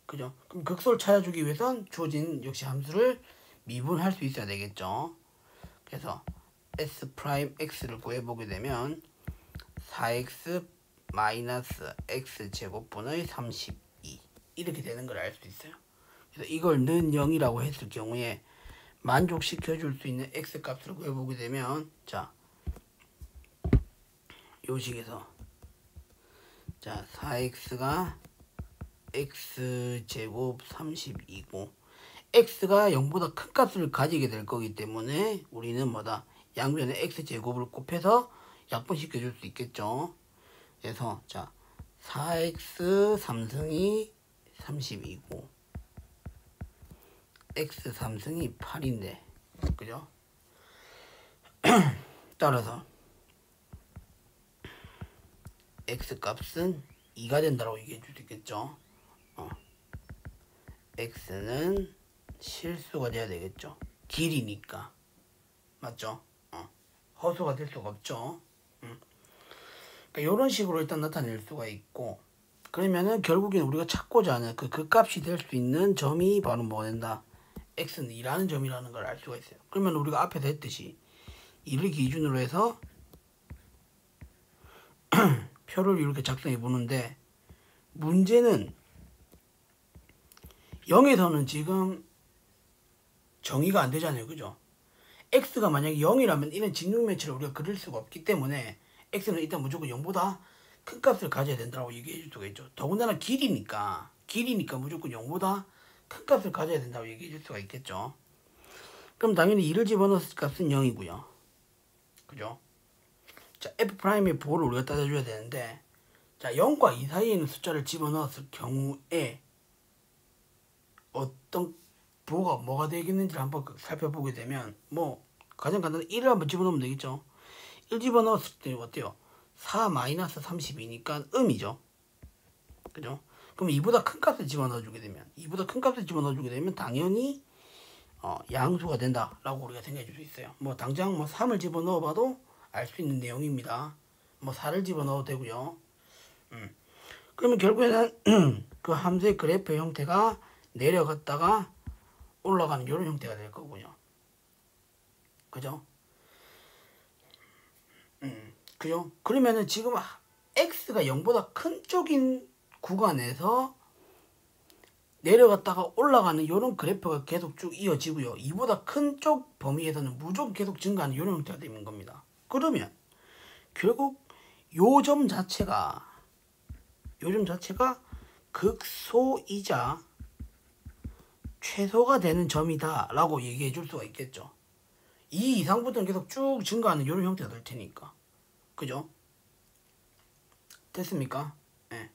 그죠? 그럼 극소를 찾아주기 위해선 주어진 역시 함수를 미분할 수 있어야 되겠죠. 그래서 s'x를 구해보게 되면 4x 마이너스 x제곱분의 32 이렇게 되는 걸 알 수 있어요. 그래서 이걸 는 0이라고 했을 경우에 만족시켜 줄 수 있는 x 값을 구해보게 되면, 자, 요 식에서 자, 4x가 x제곱 32고 x가 0보다 큰 값을 가지게 될 거기 때문에 우리는 뭐다? 양변에 x제곱을 곱해서 약분시켜 줄 수 있겠죠. 그래서 자, 4x 3승이 32고 x 3승이 8인데, 그죠? 따라서 x 값은 2가 된다고 얘기해 줄 수 있겠죠. x는 실수가 돼야 되겠죠. 길이니까. 맞죠? 허수가 될 수가 없죠. 그러니까 이런 식으로 일단 나타낼 수가 있고, 그러면은 결국엔 우리가 찾고자 하는 그 극값이 될 수 있는 점이 바로 뭐가 된다? x는 2라는 점이라는 걸 알 수가 있어요. 그러면 우리가 앞에서 했듯이 2를 기준으로 해서 표를 이렇게 작성해 보는데, 문제는 0에서는 지금 정의가 안 되잖아요. 그죠? x가 만약에 0이라면 이런 직육면체를 우리가 그릴 수가 없기 때문에 x는 일단 무조건 0보다 큰 값을 가져야 된다고 얘기해 줄 수가 있죠. 더군다나 길이니까 무조건 0보다 큰 값을 가져야 된다고 얘기해 줄 수가 있겠죠. 그럼 당연히 2를 집어넣었을 값은 0이고요. 그죠? 자, f'의 부호를 우리가 따져줘야 되는데, 자, 0과 2 사이에 있는 숫자를 집어넣었을 경우에 어떤 부호가 뭐가 되겠는지를 한번 살펴보게 되면, 뭐 가장 간단한 1을 한번 집어넣으면 되겠죠. 1 집어넣었을 때 어때요? 4-32니까 음이죠. 그죠? 그럼 2보다 큰 값을 집어넣어주게 되면 당연히 양수가 된다라고 우리가 생각해 줄 수 있어요. 뭐 당장 뭐 3을 집어넣어봐도 알 수 있는 내용입니다. 뭐 4를 집어넣어도 되고요. 그러면 결국에는 그 함수의 그래프의 형태가 내려갔다가 올라가는 이런 형태가 될 거고요. 그죠? 그죠? 그러면은 지금 x가 0보다 큰 쪽인 구간에서 내려갔다가 올라가는 이런 그래프가 계속 쭉 이어지고요. 2보다 큰 쪽 범위에서는 무조건 계속 증가하는 이런 형태가 되는 겁니다. 그러면 결국 요 점 자체가 극소이자 최소가 되는 점이다 라고 얘기해 줄 수가 있겠죠. 이 이상부터는 계속 쭉 증가하는 이런 형태가 될 테니까. 그죠? 됐습니까? 네.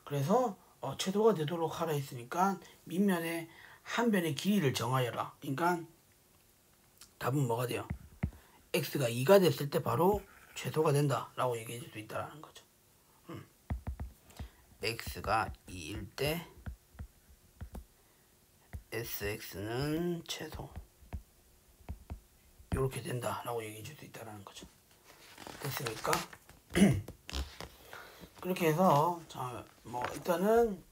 그래서 최소가 되도록 하라 했으니까 밑면에 한 변의 길이를 정하여라. 그러니까 답은 뭐가 돼요? x가 2가 됐을 때 바로 최소가 된다 라고 얘기해 줄 수 있다는 거죠. x가 2일 때 sx는 최소 이렇게 된다 라고 얘기해 줄 수 있다는 거죠. 됐습니까? 그렇게 해서 자, 뭐 일단은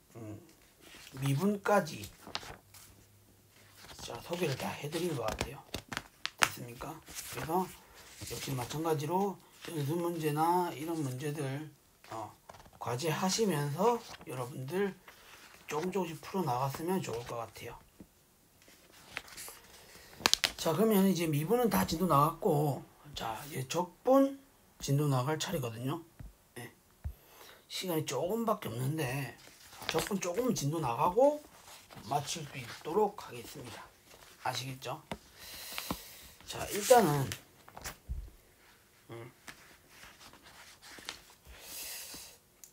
미분까지 자, 소개를 다 해드린 것 같아요. 됐습니까? 그래서 역시 마찬가지로 연수 문제나 이런 문제들 과제 하시면서 여러분들 조금씩 풀어 나갔으면 좋을 것 같아요. 자, 그러면 이제 미분은 다 진도 나갔고, 자, 이제 적분 진도 나갈 차례거든요. 네. 시간이 조금밖에 없는데 적분 조금 진도 나가고 마칠 수 있도록 하겠습니다. 아시겠죠? 자, 일단은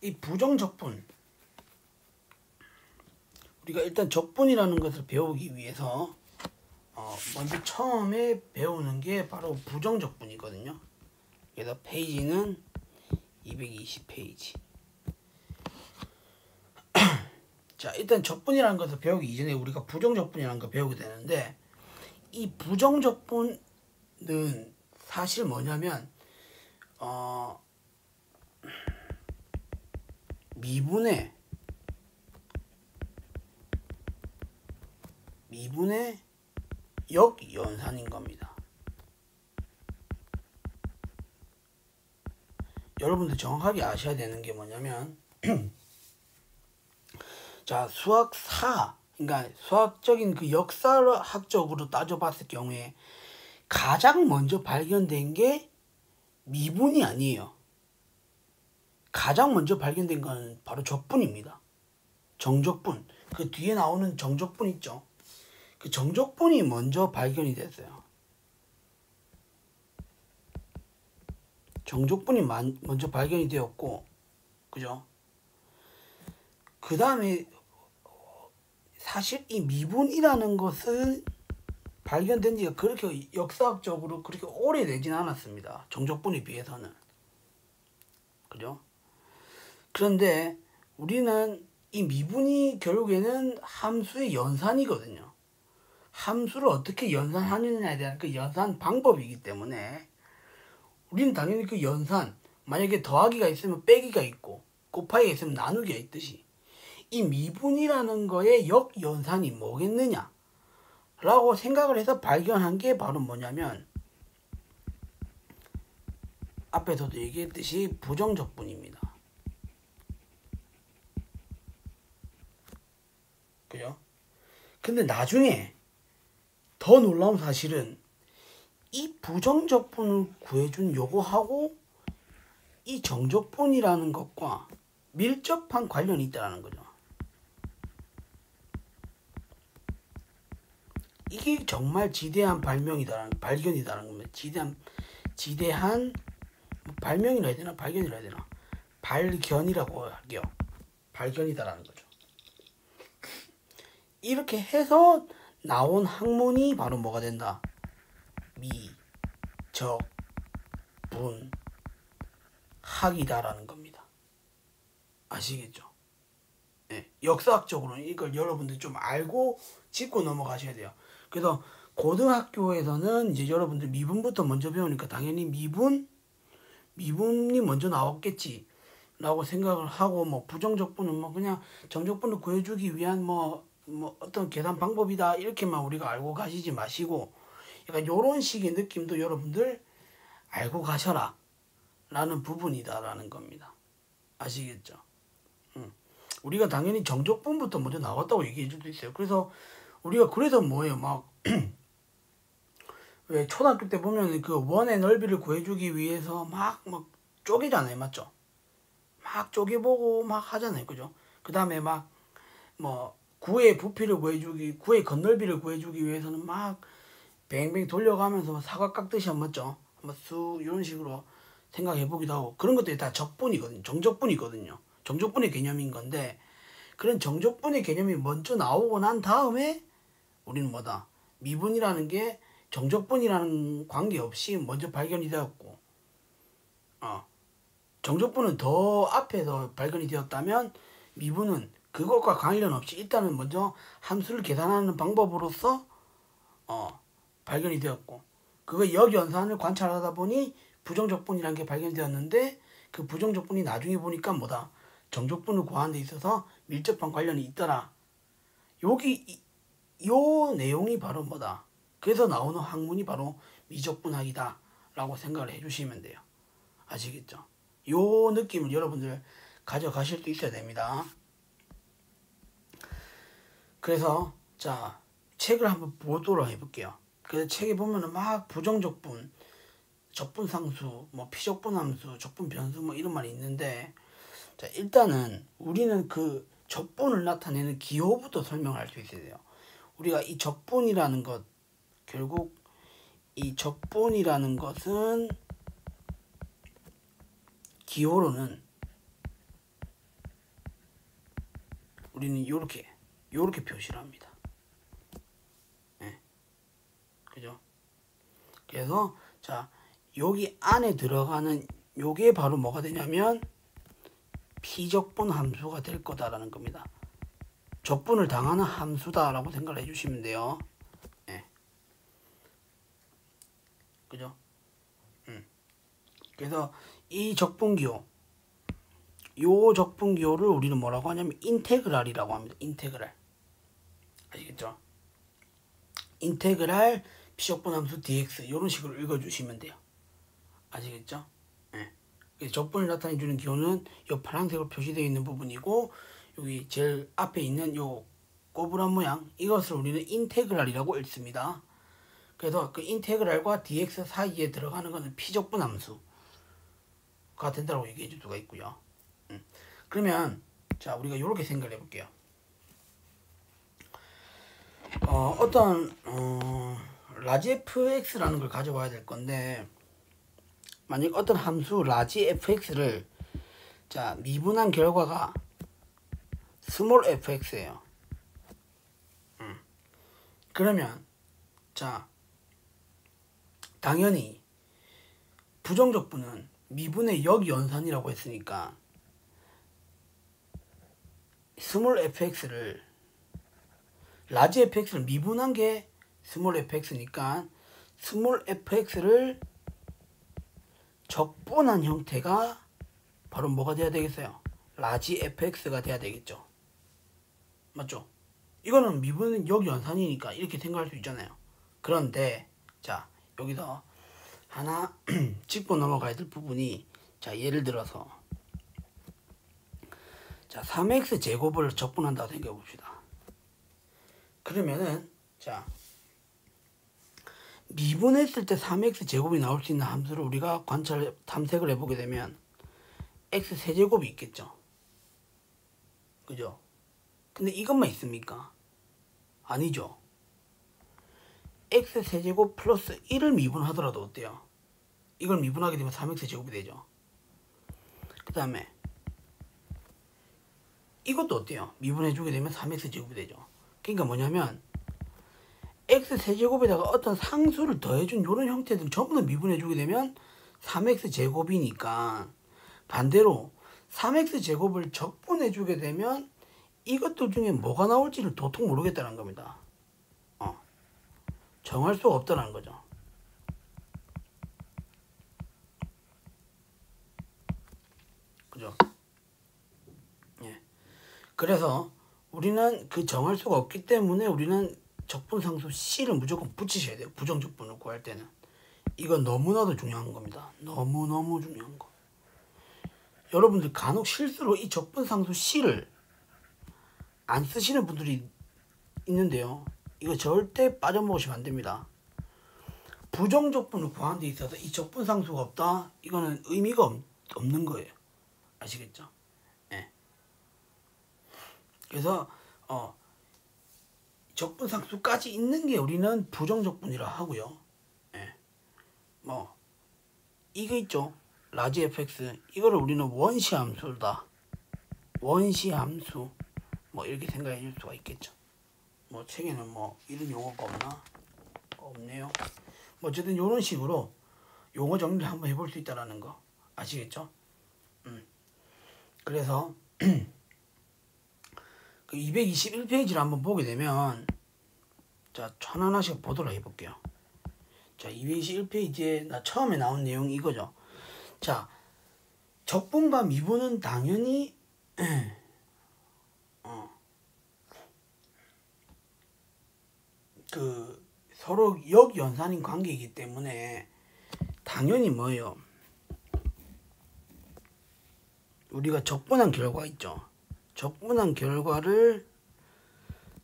이 부정적분, 우리가 일단 적분이라는 것을 배우기 위해서 먼저 처음에 배우는 게 바로 부정적분이거든요. 그래서 페이지는 220페이지. 자, 일단 적분이라는 것을 배우기 이전에 우리가 부정적분이라는 걸 배우게 되는데, 이 부정적분은 사실 뭐냐면 미분의 역연산인 겁니다. 여러분들 정확하게 아셔야 되는 게 뭐냐면 자, 수학 4, 그러니까 수학적인 그 역사학적으로 따져봤을 경우에 가장 먼저 발견된 게 미분이 아니에요. 가장 먼저 발견된 건 바로 적분입니다. 정적분. 그 뒤에 나오는 정적분 있죠. 그 정적분이 먼저 발견이 됐어요. 정적분이 먼저 발견이 되었고, 그죠? 그 다음에 사실 이 미분이라는 것은 발견된 지가 그렇게 역사학적으로 그렇게 오래되진 않았습니다. 정적분에 비해서는. 그죠? 그런데 우리는 이 미분이 결국에는 함수의 연산이거든요. 함수를 어떻게 연산하느냐에 대한 그 연산 방법이기 때문에 우리는 당연히 그 연산, 만약에 더하기가 있으면 빼기가 있고 곱하기가 있으면 나누기가 있듯이 이 미분이라는 거의 역연산이 뭐겠느냐 라고 생각을 해서 발견한 게 바로 뭐냐면 앞에서도 얘기했듯이 부정적분입니다. 그죠? 근데 나중에 더 놀라운 사실은 이 부정적분을 구해준 요거하고 이 정적분이라는 것과 밀접한 관련이 있다는 거죠. 이게 정말 지대한 발견이다라는 겁니다. 지대한 발명이라 해야 되나 발견이라 해야 되나 발견이라고 할게요. 발견이다라는 거죠. 이렇게 해서 나온 학문이 바로 뭐가 된다? 미, 적, 분, 학이다라는 겁니다. 아시겠죠? 네, 역사학적으로는 이걸 여러분들 좀 알고 짚고 넘어가셔야 돼요. 그래서 고등학교에서는 이제 여러분들 미분부터 먼저 배우니까 당연히 미분이 먼저 나왔겠지 라고 생각을 하고 뭐 부정적분은 뭐 그냥 정적분을 구해주기 위한 뭐 어떤 계산 방법이다 이렇게만 우리가 알고 가시지 마시고 약간 요런 식의 느낌도 여러분들 알고 가셔라 라는 부분이다라는 겁니다. 아시겠죠? 우리가 당연히 정적분부터 먼저 나왔다고 얘기해 줄 수 있어요. 그래서 우리가 그래서 뭐예요 막 왜 초등학교 때 보면 그 원의 넓이를 구해주기 위해서 막 쪼개잖아요. 맞죠? 막 쪼개보고 막 하잖아요. 그죠? 그 다음에 막 뭐 구의 부피를 구해주기, 구의 겉넓이를 구해주기 위해서는 막 뱅뱅 돌려가면서 사각 깎듯이 맞죠? 쑥 이런 식으로 생각해보기도 하고 그런 것들이 다 적분이거든요. 정적분이거든요. 정적분의 개념인 건데 그런 정적분의 개념이 먼저 나오고 난 다음에 우리는 뭐다? 미분이라는 게 정적분이라는 관계없이 먼저 발견이 되었고 정적분은 더 앞에서 발견이 되었다면 미분은 그것과 관련 없이 일단은 먼저 함수를 계산하는 방법으로서 발견이 되었고 그거 역연산을 관찰하다 보니 부정적분이라는 게 발견되었는데 그 부정적분이 나중에 보니까 뭐다? 정적분을 구하는 데 있어서 밀접한 관련이 있더라. 요 내용이 바로 뭐다? 그래서 나오는 학문이 바로 미적분학이다 라고 생각을 해주시면 돼요. 아시겠죠? 요 느낌을 여러분들 가져가실 수 있어야 됩니다. 그래서 자 책을 한번 보도록 해볼게요. 그래서 책에 보면은 막 부정적분, 적분상수, 뭐 피적분함수, 적분변수 뭐 이런 말이 있는데 자 일단은 우리는 그 적분을 나타내는 기호부터 설명할 수 있어야 돼요. 우리가 이 적분이라는 것 결국 이 적분이라는 것은 기호로는 우리는 요렇게 표시를 합니다. 네. 그죠? 그래서 자 여기 안에 들어가는 요게 바로 뭐가 되냐면 피적분 함수가 될 거다라는 겁니다. 적분을 당하는 함수다라고 생각을 해주시면 돼요. 네. 그죠? 그래서 이 적분기호 요 적분기호를 우리는 뭐라고 하냐면 인테그랄이라고 합니다. 인테그랄. 아시겠죠? 인테그랄 피적분 함수 dx 이런 식으로 읽어주시면 돼요. 아시겠죠? 네. 적분을 나타내주는 기호는 이 파란색으로 표시되어 있는 부분이고 여기 제일 앞에 있는 요 꼬부란 모양 이것을 우리는 인테그랄이라고 읽습니다. 그래서 그 인테그랄과 dx 사이에 들어가는 것은 피적분 함수가 된다고 얘기해 줄 수가 있고요. 그러면 자 우리가 이렇게 생각을 해볼게요. 어떤 라지 fx라는 걸 가져와야 될 건데 만약 어떤 함수 라지 fx를 자 미분한 결과가 스몰 fx예요. 그러면 자 당연히 부정적분은 미분의 역연산이라고 했으니까 스몰 fx를 라지 fx를 미분한 게 스몰 fx니까 스몰 fx를 적분한 형태가 바로 뭐가 돼야 되겠어요? 라지 fx가 돼야 되겠죠. 맞죠? 이거는 미분 역연산이니까 이렇게 생각할 수 있잖아요. 그런데 자 여기서 하나 짚고 넘어가야 될 부분이, 자 예를 들어서 자 3x 제곱을 적분한다고 생각해 봅시다. 그러면은 자 미분했을 때 3x 제곱이 나올 수 있는 함수를 우리가 탐색을 해보게 되면 x 세제곱이 있겠죠. 그죠? 근데 이것만 있습니까? 아니죠. x 세제곱 플러스 1을 미분하더라도 어때요? 이걸 미분하게 되면 3x 제곱이 되죠. 그 다음에 이것도 어때요? 미분해주게 되면 3x 제곱이 되죠. 그러니까 뭐냐면 x 세제곱에다가 어떤 상수를 더해준 이런 형태들 전부 다 미분해주게 되면 3x 제곱이니까, 반대로 3x 제곱을 적분해주게 되면 이것들 중에 뭐가 나올지를 도통 모르겠다는 겁니다. 정할 수가 없다는 거죠. 그죠? 예. 그래서 우리는 그 정할 수가 없기 때문에 우리는 적분상수 C를 무조건 붙이셔야 돼요. 부정적분을 구할 때는. 이건 너무나도 중요한 겁니다. 너무너무 중요한 거. 여러분들 간혹 실수로 이 적분상수 C를 안 쓰시는 분들이 있는데요. 이거 절대 빠져먹으시면 안 됩니다. 부정적분을 구하는 데 있어서 이 적분상수가 없다? 이거는 의미가 없는 거예요. 아시겠죠? 예. 그래서 적분상수까지 있는 게 우리는 부정적분이라 하고요. 예. 뭐 이거 있죠. 라지 fx, 이거를 우리는 원시함수다. 원시함수 뭐 이렇게 생각해 줄 수가 있겠죠. 뭐 책에는 뭐 이런 용어가 없나? 없네요. 뭐 어쨌든 이런 식으로 용어 정리를 한번 해볼 수 있다라는 거 아시겠죠? 그래서 그 221페이지를 한번 보게 되면, 자 하나하나씩 보도록 해볼게요. 자 221페이지에 나 처음에 나온 내용이 이거죠. 자 적분과 미분은 당연히 그 서로 역연산인 관계이기 때문에 당연히 뭐예요? 우리가 적분한 결과 있죠. 적분한 결과를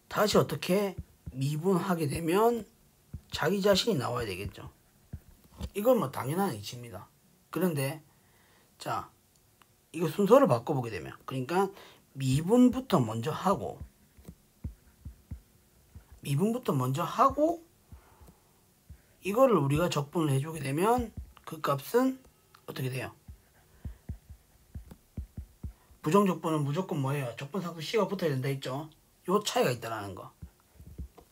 다시 어떻게 미분하게 되면 자기 자신이 나와야 되겠죠. 이건 뭐 당연한 이치입니다. 그런데 자 이거 순서를 바꿔보게 되면, 그러니까 미분부터 먼저 하고 이거를 우리가 적분을 해주게 되면 그 값은 어떻게 돼요? 부정적분은 무조건 뭐예요? 적분상수 C가 붙어야 된다 했죠? 요 차이가 있다라는 거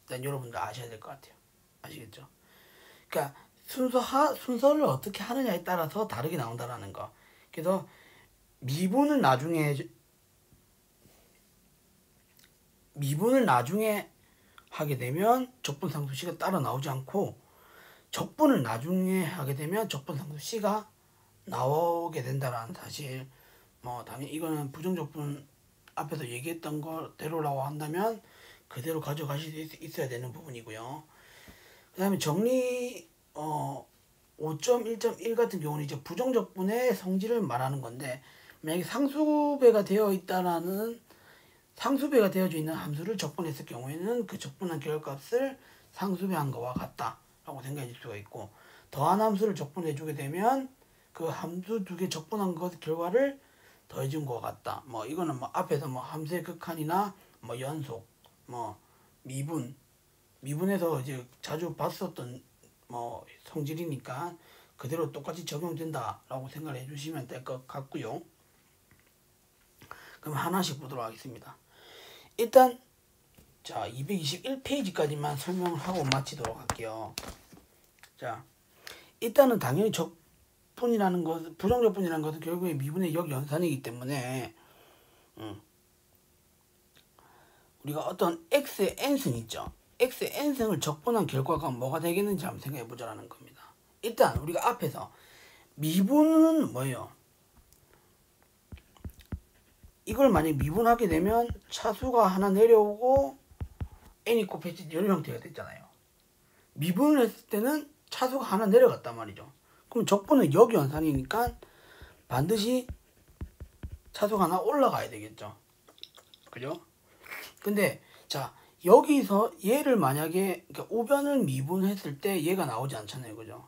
일단 여러분들 아셔야 될 것 같아요. 아시겠죠? 그러니까 순서를 어떻게 하느냐에 따라서 다르게 나온다라는 거. 그래서 미분을 나중에 하게 되면 적분상수 C가 따라 나오지 않고, 적분을 나중에 하게 되면 적분상수 C가 나오게 된다라는 사실. 뭐 당연히 이거는 부정적분 앞에서 얘기했던 거대로라고 한다면 그대로 가져가실 수 있어야 되는 부분이고요. 그 다음에 정리 5.1.1 같은 경우는 이제 부정적분의 성질을 말하는 건데, 만약에 상수배가 되어져 있는 함수를 적분했을 경우에는 그 적분한 결과값을 상수배한 것과 같다라고 생각해 줄 수가 있고, 더한 함수를 적분해 주게 되면 그 함수 두 개 적분한 것 결과를 더해준 것 같다. 뭐 이거는 뭐 앞에서 뭐 함수의 극한이나 뭐 연속, 뭐 미분에서 이제 자주 봤었던 뭐 성질이니까 그대로 똑같이 적용된다라고 생각을 해주시면 될 것 같고요. 그럼 하나씩 보도록 하겠습니다. 일단 자 221페이지까지만 설명을 하고 마치도록 할게요. 자 일단은 당연히 부정적분이라는 것은 결국에 미분의 역연산이기 때문에 우리가 어떤 x의 n승 있죠. x의 n승을 적분한 결과가 뭐가 되겠는지 한번 생각해 보자라는 겁니다. 일단 우리가 앞에서 미분은 뭐예요? 이걸 만약 미분하게 되면 차수가 하나 내려오고 n이 곱해진 이런 형태가 됐잖아요. 미분을 했을 때는 차수가 하나 내려갔단 말이죠. 그럼 적분은 역연산이니까 반드시 차수가 하나 올라가야 되겠죠. 그죠? 근데 자 여기서 얘를 만약에 그러니까 우변을 미분했을 때 얘가 나오지 않잖아요. 그죠?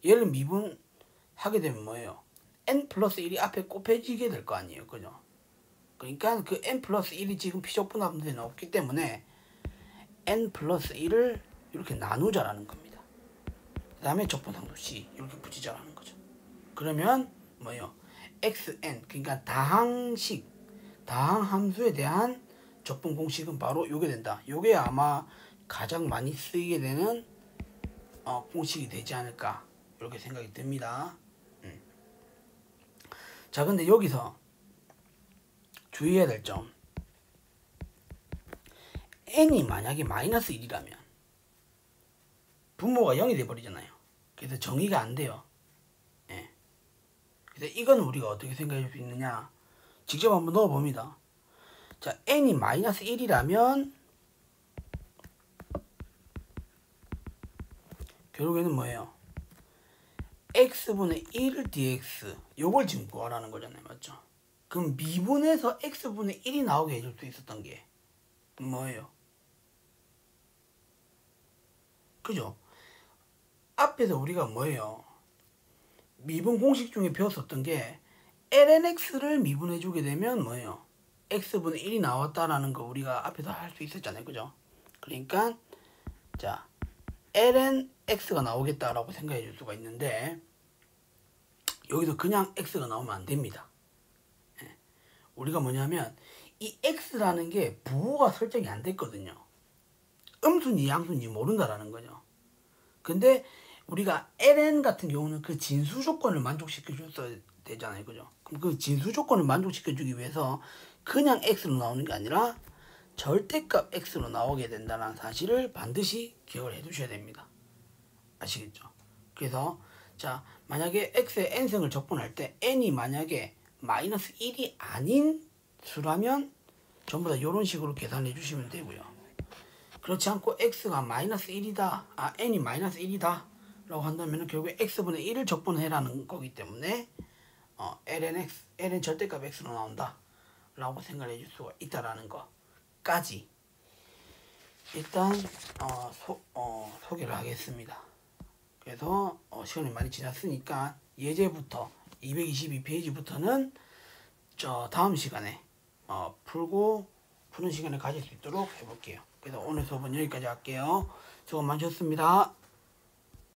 얘를 미분하게 되면 뭐예요? n 플러스 1이 앞에 곱해지게 될 거 아니에요. 그죠? 그러니까 그 n 플러스 1이 지금 피적분합되는 없기 때문에 n 플러스 1을 이렇게 나누자라는 겁니다. 그 다음에 적분상도 c 이렇게 붙이자라는 거죠. 그러면 뭐예요? xn 그러니까 다항식 다항함수에 대한 적분 공식은 바로 요게 된다. 요게 아마 가장 많이 쓰이게 되는 공식이 되지 않을까 이렇게 생각이 듭니다. 자 근데 여기서 주의해야 될 점 n이 만약에 마이너스 1이라면 분모가 0이 돼버리잖아요. 그래서 정의가 안 돼요. 예. 그래서 이거는 우리가 어떻게 생각해 줄 수 있느냐 직접 한번 넣어봅니다. 자 n이 마이너스 1이라면 결국에는 뭐예요? x분의 1 dx 요걸 지금 구하라는 거잖아요. 맞죠? 그럼 미분에서 x분의 1이 나오게 해줄 수 있었던 게 뭐예요? 그죠? 앞에서 우리가 뭐예요? 미분 공식 중에 배웠었던 게 lnx를 미분해주게 되면 뭐예요? x분의 1이 나왔다라는 거 우리가 앞에서 할 수 있었잖아요. 그죠? 그러니까 자 lnx가 나오겠다라고 생각해 줄 수가 있는데 여기서 그냥 x가 나오면 안 됩니다. 예. 우리가 뭐냐면 이 x라는 게 부호가 설정이 안 됐거든요. 음수인지 양수인지 모른다라는 거죠. 근데 우리가 ln 같은 경우는 그 진수 조건을 만족시켜 줬어야 되잖아요. 그죠? 그럼 그 진수 조건을 만족시켜 주기 위해서 그냥 x로 나오는 게 아니라 절대값 x로 나오게 된다는 사실을 반드시 기억을 해 두셔야 됩니다. 아시겠죠? 그래서 자 만약에 x의 n승을 적분할 때 n이 만약에 마이너스 1이 아닌 수라면 전부 다 이런 식으로 계산해 주시면 되고요. 그렇지 않고 x가 마이너스 1이다 n이 마이너스 1이다 라고 한다면 결국에 x분의 1을 적분해라는 거기 때문에 ln 절대값 x로 나온다 라고 생각해 줄 수가 있다라는 거까지 일단 소개를 하겠습니다. 그래서 시간이 많이 지났으니까 예제부터 222페이지부터는 다음 시간에 푸는 시간을 가질 수 있도록 해볼게요. 그래서 오늘 수업은 여기까지 할게요. 수고 많으셨습니다.